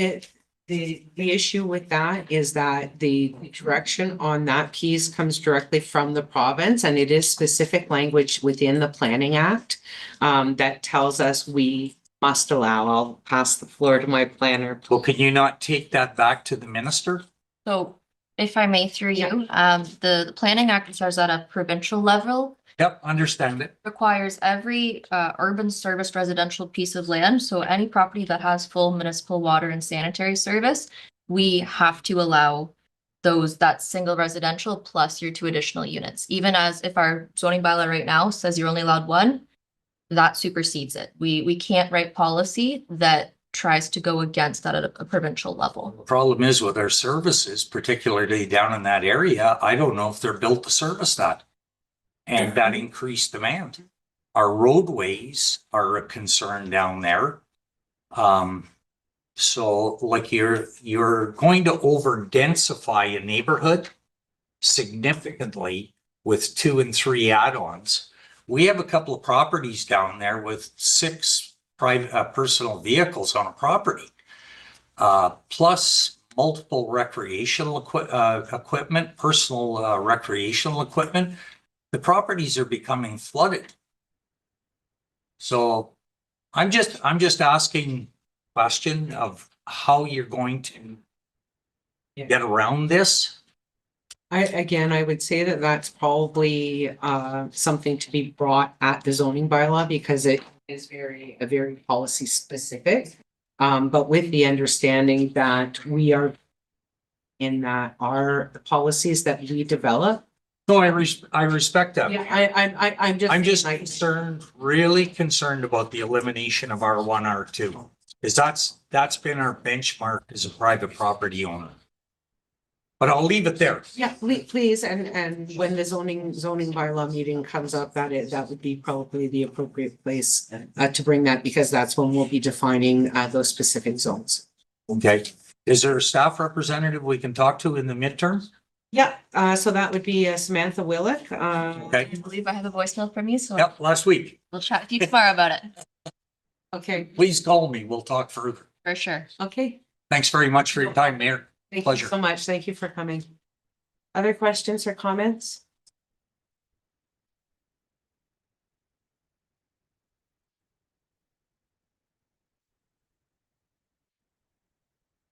the issue with that is that the direction on that piece comes directly from the province, and it is specific language within the Planning Act that tells us we must allow. I'll pass the floor to my planner. Well, can you not take that back to the minister? So if I may through you, the Planning Act starts at a provincial level, Yep, understand it. requires every urban service residential piece of land. So any property that has full municipal water and sanitary service, we have to allow that single residential plus your 2 additional units. Even as if our zoning bylaw right now says you're only allowed 1, that supersedes it. We can't write policy that tries to go against that at a provincial level. The problem is with our services, particularly down in that area, I don't know if they're built to service that. And that increased demand. Our roadways are a concern down there. So like you're going to over densify a neighborhood significantly with 2 and 3 add-ons. We have a couple of properties down there with 6 private personal vehicles on a property. Plus multiple recreational equipment, personal recreational equipment. The properties are becoming flooded. So I'm just asking question of how you're going to get around this. I would say that that's probably something to be brought at the zoning bylaw because it is very policy specific. But with the understanding that we are in that our policies that we develop. No, I respect that. Yeah, I'm just concerned, really concerned about the elimination of R1, R2. Because that's been our benchmark as a private property owner. But I'll leave it there. Yeah, please, and when the zoning bylaw meeting comes up, that would be probably the appropriate place to bring that, because that's when we'll be defining those specific zones. Okay. Is there a staff representative we can talk to in the midterm? Yeah, so that would be Samantha Willick. Okay. I believe I have a voicemail from you, so Yep, last week. we'll chat with you tomorrow about it, Okay, Please call me. We'll talk further. for sure. okay. Thanks very much for your time, Mayor. Thank you Pleasure. so much. Thank you for coming. Other questions or comments?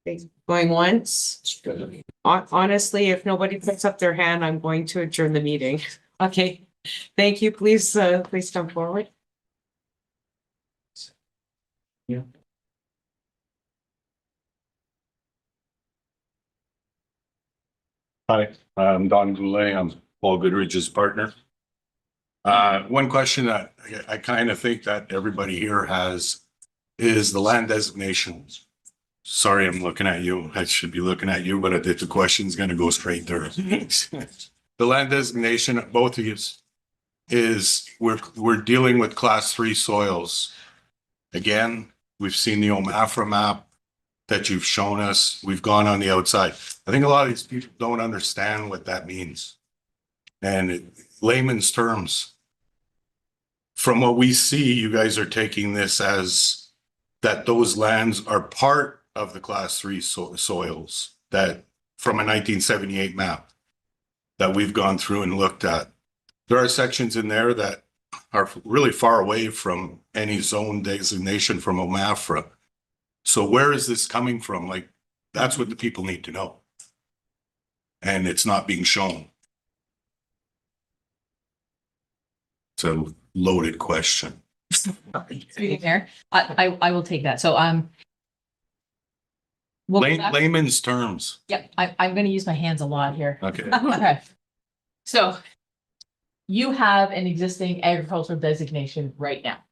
Okay, going once. Honestly, if nobody puts up their hand, I'm going to adjourn the meeting. Okay, thank you. Please come forward. Yeah. Hi, I'm Don Goulet. I'm Paul Goodridge's partner. One question that I kind of think that everybody here has is the land designation. Sorry, I'm looking at you. I should be looking at you, but the question's going to go straight there. The land designation, both of you, is we're dealing with class 3 soils. Again, we've seen the OMAFRA map that you've shown us. We've gone on the outside. I think a lot of these people don't understand what that means. And in layman's terms, from what we see, you guys are taking this as that those lands are part of the class 3 soils that from a 1978 map that we've gone through and looked at. There are sections in there that are really far away from any zone designation from OMAFRA. So where is this coming from? Like, that's what the people need to know. And it's not being shown. It's a loaded question. Speaking there, I will take that. So, we'll go back- Layman's terms. Yep, I'm gonna use my hands a lot here. Okay. Okay. So you have an existing agricultural designation right now,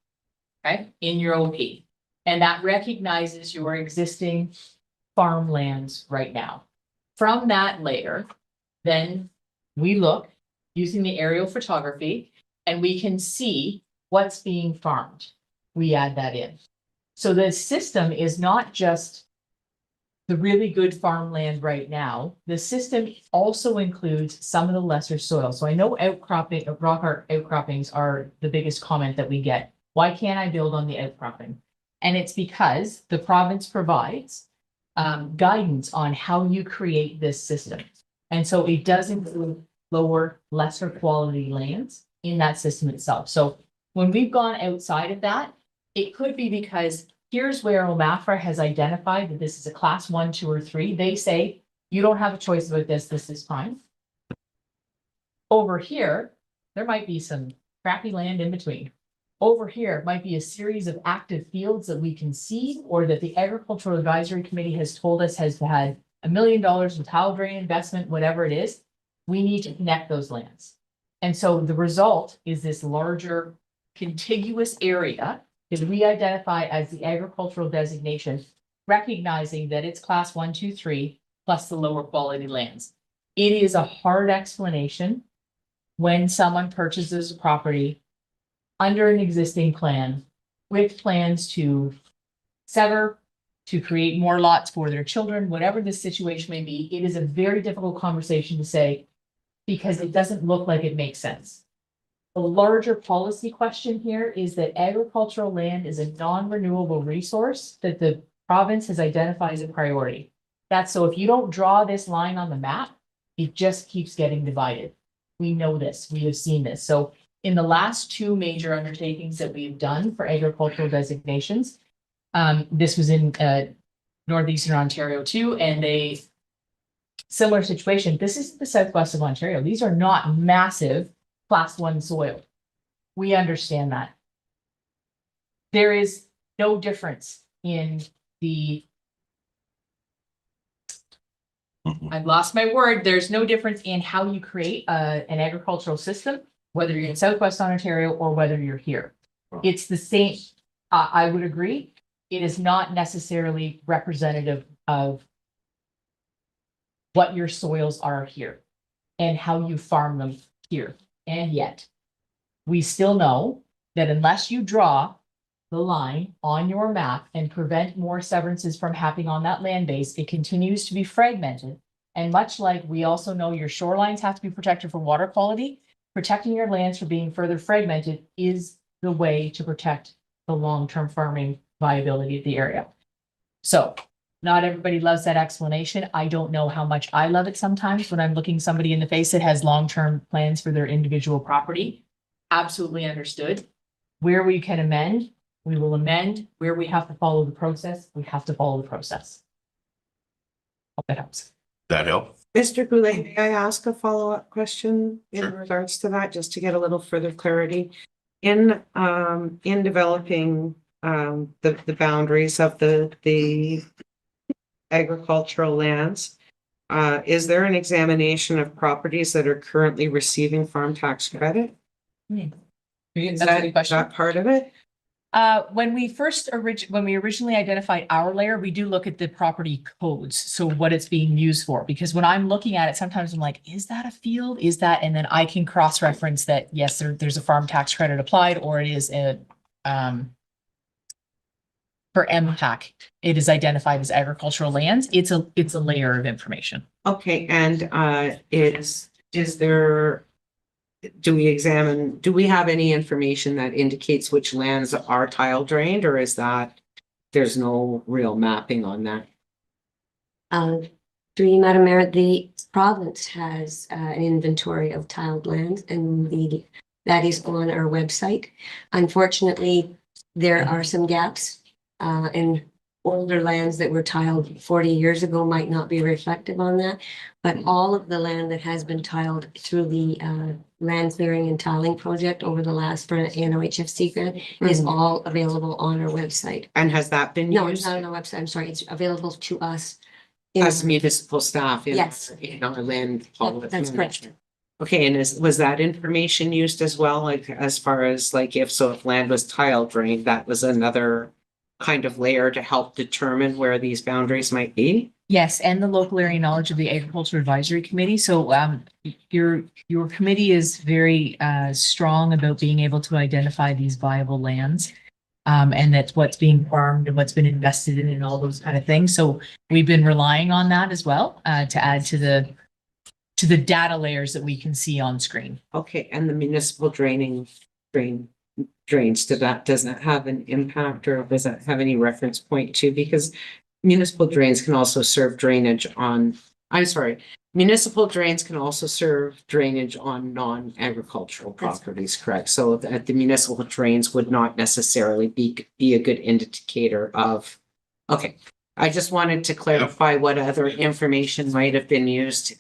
okay, in your OP. And that recognizes your existing farmlands right now. From that layer, then we look using the aerial photography and we can see what's being farmed. We add that in. So the system is not just the really good farmland right now. The system also includes some of the lesser soil. So I know rock art outcroppings are the biggest comment that we get. Why can't I build on the outcropping? And it's because the province provides guidance on how you create this system. And so it does include lower, lesser quality lands in that system itself. So when we've gone outside of that, it could be because here's where OMAFRA has identified that this is a class 1, 2, or 3. They say, you don't have a choice about this is fine. Over here, there might be some crappy land in between. Over here might be a series of active fields that we can see, or that the Agricultural Advisory Committee has told us has had $1 million in tile drain investment, whatever it is. We need to connect those lands. And so the result is this larger contiguous area that we identify as the agricultural designation, recognizing that it's class 1, 2, 3, plus the lower quality lands. It is a hard explanation when someone purchases a property under an existing plan with plans to sever, to create more lots for their children, whatever the situation may be. It is a very difficult conversation to say because it doesn't look like it makes sense. The larger policy question here is that agricultural land is a non-renewable resource that the province has identified as a priority. That's so if you don't draw this line on the map, it just keeps getting divided. We know this, we have seen this. So in the last two major undertakings that we've done for agricultural designations, this was in northeastern Ontario too, and a similar situation. This is the southwest of Ontario. These are not massive class 1 soil. We understand that. There is no difference in the I've lost my word. There's no difference in how you create an agricultural system, whether you're in Southwest Ontario or whether you're here. It's the same. I would agree. It is not necessarily representative of what your soils are here and how you farm them here. And yet, we still know that unless you draw the line on your map and prevent more severances from happening on that land base, it continues to be fragmented. And much like we also know your shorelines have to be protected from water quality, protecting your lands from being further fragmented is the way to protect the long-term farming viability of the area. So not everybody loves that explanation. I don't know how much I love it sometimes when I'm looking somebody in the face that has long-term plans for their individual property. Absolutely understood. Where we can amend, we will amend. Where we have to follow the process, we have to follow the process. Hope that helps. That help? Mr. Goulet, may I ask a follow-up question in Sure. regards to that, just to get a little further clarity? In developing the boundaries of the agricultural lands, is there an examination of properties that are currently receiving farm tax credit? Is That's a good question. that part of it? When we originally identified our layer, we do look at the property codes. So what it's being used for, because when I'm looking at it, sometimes I'm like, is that a field? Is that, and then I can cross-reference that, yes, there's a farm tax credit applied, or it is a, for MPAC, it is identified as agricultural lands. It's a layer of information. Okay, and is there, do we have any information that indicates which lands are tile drained, or is that there's no real mapping on that? Through you, Madam Mayor, the province has an inventory of tiled lands, and that is on our website. Unfortunately, there are some gaps, and older lands that were tiled 40 years ago might not be reflective on that. But all of the land that has been tiled through the land clearing and tiling project over the last for an NOHFC grant is all available on our website. And has that been No, it's used not on our website. I'm sorry, it's available to us. as municipal staff in Yes. in our land? That's correct. Okay, and was that information used as well, like as far as like if land was tile drained, that was another kind of layer to help determine where these boundaries might be? Yes, and the local area knowledge of the Agriculture Advisory Committee. So your committee is very strong about being able to identify these viable lands. And that's what's being farmed and what's been invested in and all those kind of things. So we've been relying on that as well to add to the data layers that we can see on screen. Okay, and the municipal drains, does that have an impact, or does that have any reference point to? Because municipal drains can also serve drainage on, municipal drains can also serve drainage on non-agricultural properties, correct? So that the municipal drains would not necessarily be a good indicator of, okay. I just wanted to clarify what other information might have been used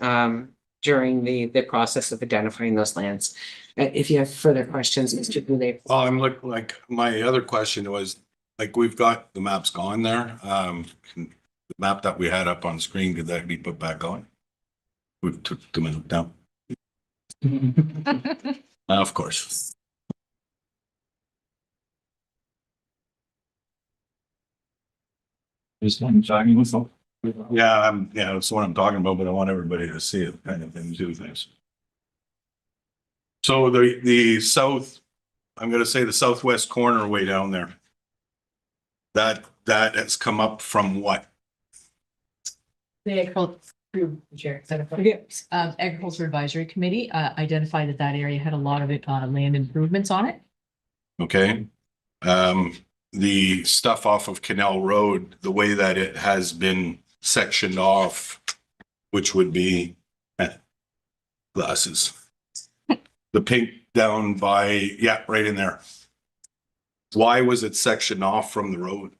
during the process of identifying those lands. If you have further questions, Mr. Goulet. Well, I'm like, my other question was, like, we've got the maps gone there. The map that we had up on screen, could that be put back on? We took a minute down. Of course. Just one talking with them. Yeah, that's what I'm talking about, but I want everybody to see it, kind of thing, do things. So the south, I'm gonna say the southwest corner way down there. That has come up from what? The Agriculture Advisory Committee identified that area had a lot of land improvements on it. Okay. The stuff off of Canal Road, the way that it has been sectioned off, which would be glasses. The down by, yeah, right in there. Why was it sectioned off from the road?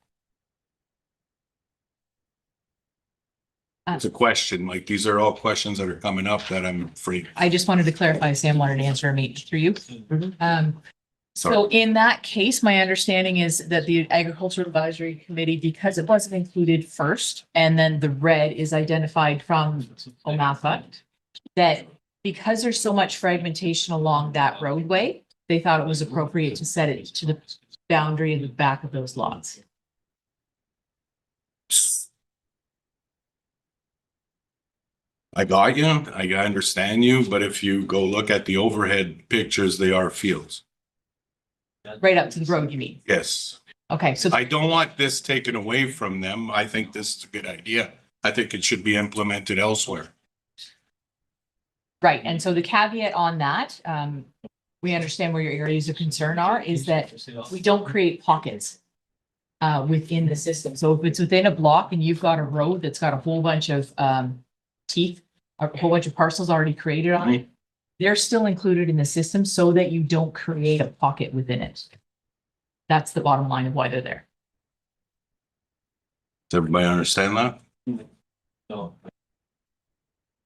It's a question, like, these are all questions that are coming up that I'm afraid. I just wanted to clarify, Sam wanted to answer me through you. So in that case, my understanding is that the Agricultural Advisory Committee, because it wasn't included first, and then the red is identified from OMAFA, that because there's so much fragmentation along that roadway, they thought it was appropriate to set it to the boundary in the back of those lots. I got you, I understand you, but if you go look at the overhead pictures, they are fields. Right up to the road, you mean? Yes. Okay, so I don't want this taken away from them. I think this is a good idea. I think it should be implemented elsewhere. right, and so the caveat on that, we understand where your areas of concern are, is that we don't create pockets within the system. So if it's within a block and you've got a road that's got a whole bunch of teeth, a whole bunch of parcels already created on it, they're still included in the system so that you don't create a pocket within it. That's the bottom line of why they're there. Does everybody understand that? No.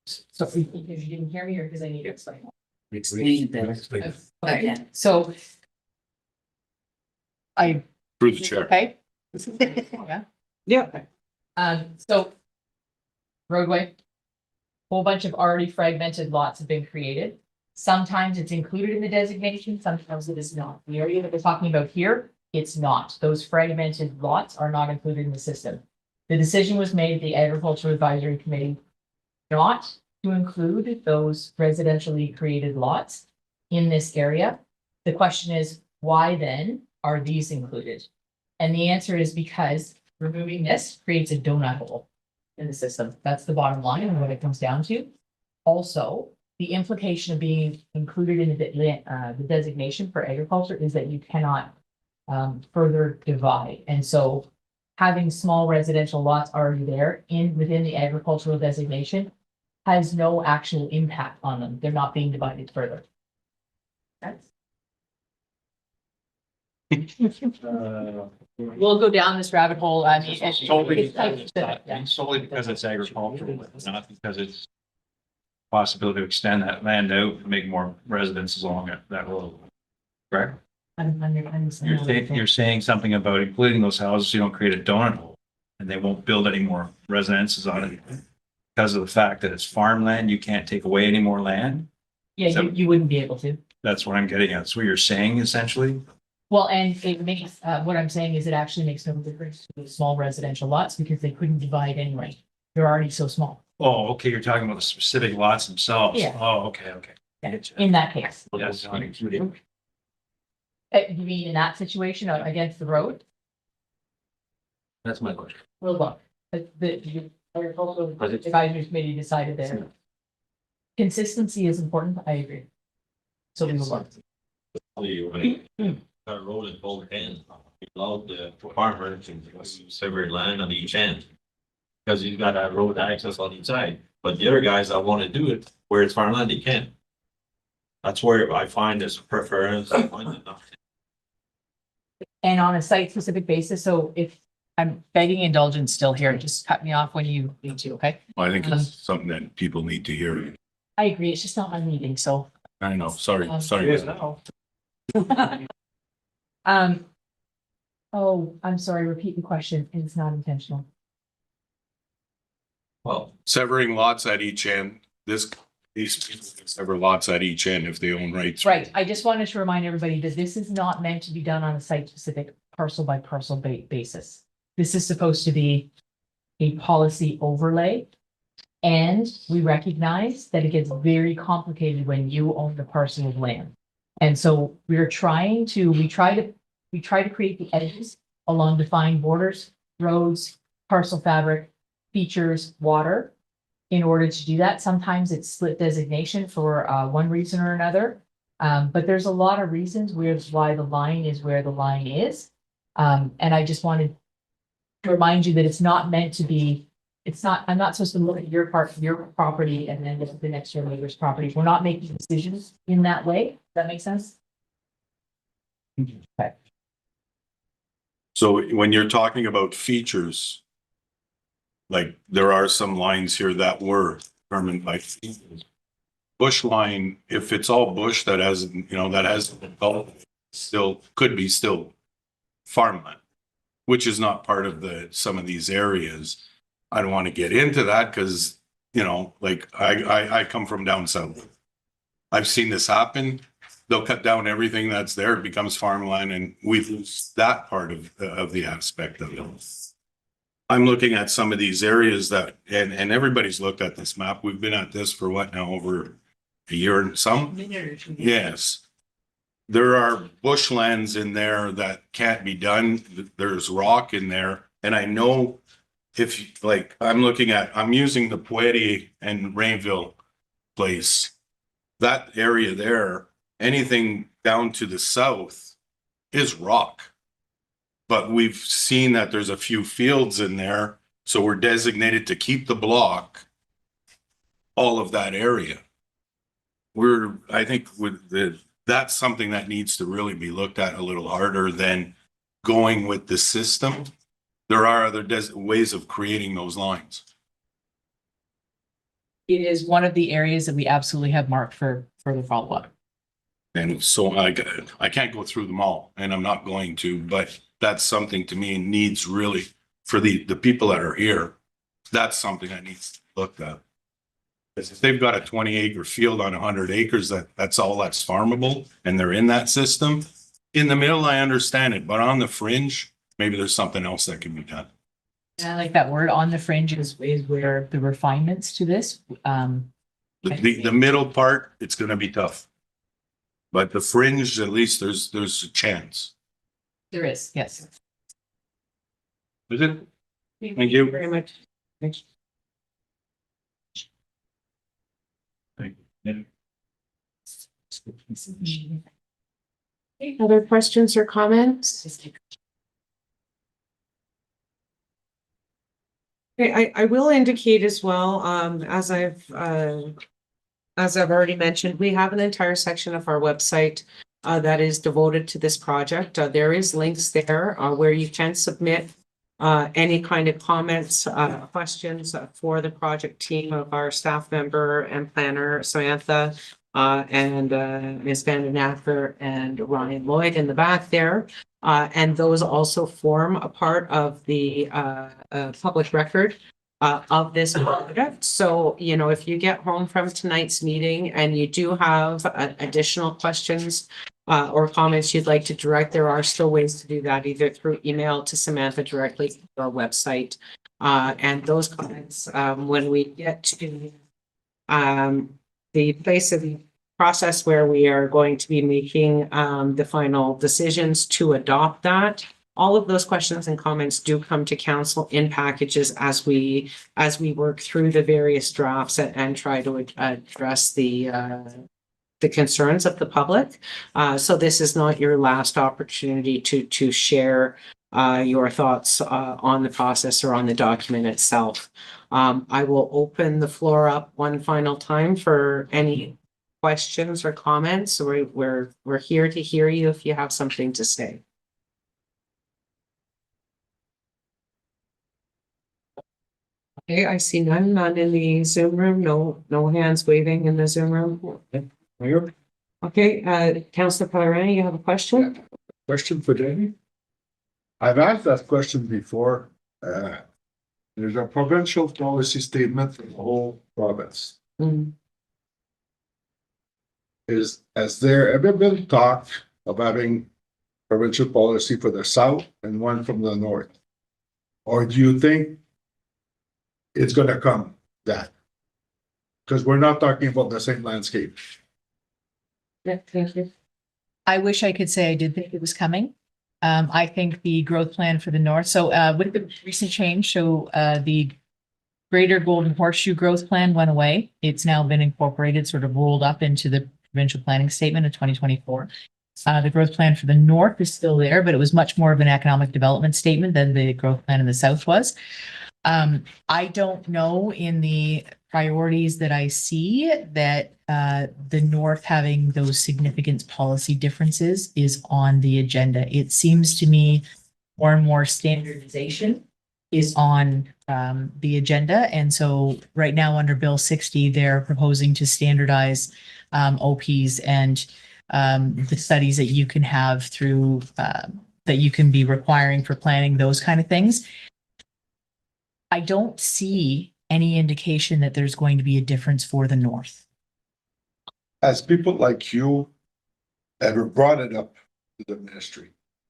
So because you didn't hear me or because I need to explain? Explain. Okay, so I Through the chair. okay? Yeah. Yeah. So roadway, whole bunch of already fragmented lots have been created. Sometimes it's included in the designation, sometimes it is not. The area that we're talking about here, it's not. Those fragmented lots are not included in the system. The decision was made at the Agricultural Advisory Committee not to include those residentially created lots in this area. The question is, why then are these included? And the answer is because removing this creates a donut hole in the system. That's the bottom line and what it comes down to. Also, the implication of being included in the designation for agriculture is that you cannot further divide. And so having small residential lots already there within the agricultural designation has no actual impact on them. They're not being divided further. We'll go down this rabbit hole. I mean, Solely because it's agricultural, not because it's possibility to extend that land out and make more residences along that road. Correct? You're saying something about including those houses, so you don't create a donut hole and they won't build any more residences on it. Because of the fact that it's farmland, you can't take away any more land. Yeah, you wouldn't be able to. That's what I'm getting at. That's what you're saying essentially. Well, and it makes, what I'm saying is it actually makes no difference to the small residential lots because they couldn't divide anyway. They're already so small. Oh, okay. You're talking about the specific lots themselves. Yeah. Oh, okay, okay. Yeah, in that case. Yes. You mean in that situation against the road? That's my question. Well, look, the Agricultural Advisory Committee decided that consistency is important. I agree. So we will look. That road is both ends. You allowed the farmer to sever land on each end. Because you've got that road access on each side, but the other guys that want to do it where it's farmland, they can't. That's where I find this preference. And on a site specific basis, so if I'm begging indulgence still here, just cut me off when you need to, okay? I think it's something that people need to hear. I agree, it's just not my meeting, so. I know, sorry, sorry. Oh, I'm sorry, repeat the question, it's not intentional. Well, Severing lots at each end, these people can sever lots at each end if they own rights. Right, I just wanted to remind everybody that this is not meant to be done on a site-specific parcel by parcel basis. This is supposed to be a policy overlay. And we recognize that it gets very complicated when you own the parcel of land. And so we try to create the edges along defined borders, roads, parcel fabric, features, water. In order to do that, sometimes it's split designation for one reason or another. But there's a lot of reasons why the line is where the line is. And I just wanted to remind you that it's not meant to be it's not, I'm not supposed to look at your property and then look at the next door neighbor's property. We're not making decisions in that way. Does that make sense? Okay. So when you're talking about features, like there are some lines here that were determined by features. Bush line, if it's all bush that hasn't, that hasn't been developed, still could be still farmland, which is not part of some of these areas. I don't want to get into that because, like I come from down south. I've seen this happen. They'll cut down everything that's there, it becomes farmland, and we lose that part of the aspect of it. I'm looking at some of these areas that, and everybody's looked at this map. We've been at this for what now, over a year and some? Yes. There are bushlands in there that can't be done. There's rock in there. And I know if, like, I'm using the Poetti and Rainville place, that area there, anything down to the south is rock. But we've seen that there's a few fields in there, so we're designated to keep the block, all of that area. I think that's something that needs to really be looked at a little harder than going with the system. There are other ways of creating those lines. It is one of the areas that we absolutely have marked for further follow-up. And so I can't go through them all, and I'm not going to, but that's something to me needs really, for the people that are here, that's something that needs to be looked at. Because if they've got a 20-acre field on 100 acres, that's all that's farmable, and they're in that system. In the middle, I understand it, but on the fringe, maybe there's something else that can be done. And I like that word, on the fringe is where the refinements to this. The middle part, it's gonna be tough. But the fringe, at least there's a chance. There is, yes. Is it? Thank you. Very much. Thanks. Other questions or comments? Okay, I will indicate as well, as I've already mentioned, we have an entire section of our website that is devoted to this project. There is links there where you can submit any kind of comments, questions for the project team of our staff member and planner, Samantha, and Ms. Vanden Acker and Ryan Lloyd in the back there. And those also form a part of the public record of this project. So, if you get home from tonight's meeting and you do have additional questions or comments you'd like to direct, there are still ways to do that, either through email to Samantha directly or our website. And those comments, when we get to the place of the process where we are going to be making the final decisions to adopt that, all of those questions and comments do come to council in packages as we work through the various drafts and try to address the concerns of the public. So this is not your last opportunity to share your thoughts on the process or on the document itself. I will open the floor up one final time for any questions or comments. We're here to hear you if you have something to say. Okay, I see none in the Zoom room. No hands waving in the Zoom room. Mayor, Okay, Councillor Pellerin, you have a question? question for Danny? I've asked that question before. There's a provincial policy statement for the whole province. Mm. Has there ever been talk of having provincial policy for the south and one from the north? Or do you think it's gonna come that? Because we're not talking about the same landscape. Yeah, thank you. I wish I could say I did think it was coming. I think the growth plan for the north, so with the recent change, the Greater Golden Horseshoe Growth Plan went away. It's now been incorporated, sort of rolled up into the provincial planning statement of 2024. The growth plan for the north is still there, but it was much more of an economic development statement than the growth plan in the south was. I don't know in the priorities that I see that the North having those significant policy differences is on the agenda. It seems to me more and more standardization is on the agenda. And so right now under Bill 60, they're proposing to standardize OPs and the studies that you can have through that you can be requiring for planning, those kind of things. I don't see any indication that there's going to be a difference for the North. As people like you ever brought it up to the ministry?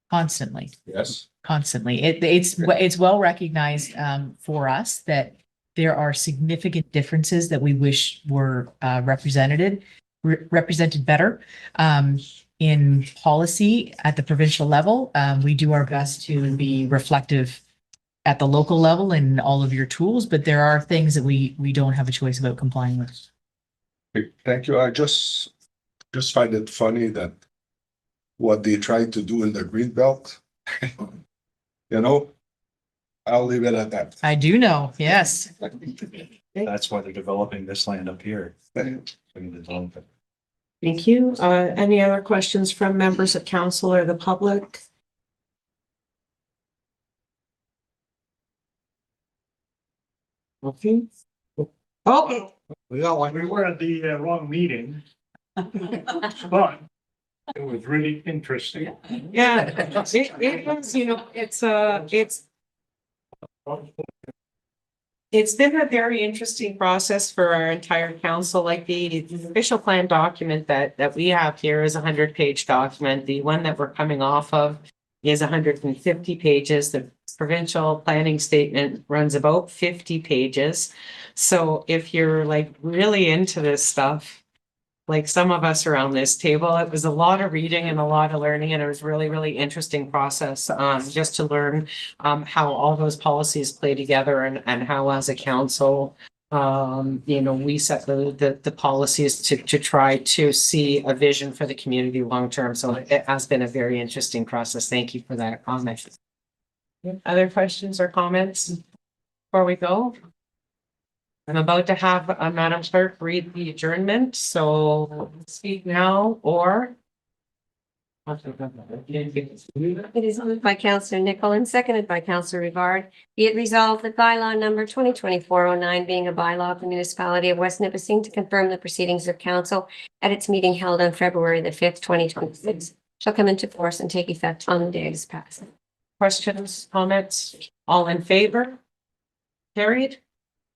Constantly, Yes. constantly. It's well recognized for us that there are significant differences that we wish were represented better in policy at the provincial level. We do our best to be reflective at the local level in all of your tools, but there are things that we don't have a choice about complying with. Thank you. I just find it funny that what they tried to do in the green belt, you know, I'll leave it at that. I do know, yes. That's why they're developing this land up here. Thank you. Any other questions from members of council or the public? Okay. Okay. We were at the wrong meeting, but it was really interesting. Yeah, it was, you know, it's been a very interesting process for our entire council. Like the official plan document that we have here is a 100-page document. The one that we're coming off of is 150 pages. The provincial planning statement runs about 50 pages. So if you're like really into this stuff, like some of us around this table, it was a lot of reading and a lot of learning, and it was really, really interesting process just to learn how all those policies play together and how as a council, you know, we set the policies to try to see a vision for the community long term. So it has been a very interesting process. Thank you for that comment. Other questions or comments before we go? I'm about to have Madam Clerk read the adjournment, so speak now or. It is moved by Councillor Nicol and seconded by Councillor Rivard. Be it resolved that bylaw number 2024-09 being a bylaw of the municipality of West Nipissing to confirm the proceedings of council at its meeting held on February the 5th, 2026 shall come into force and take effect on the day it is passed. Questions, comments, all in favor? Carried.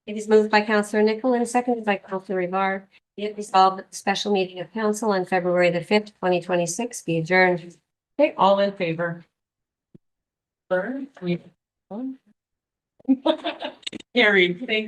It is moved by Councillor Nicol and seconded by Councillor Rivard. Be it resolved that the special meeting of council on February the 5th, 2026 be adjourned. Okay, all in favor? Carried. Thank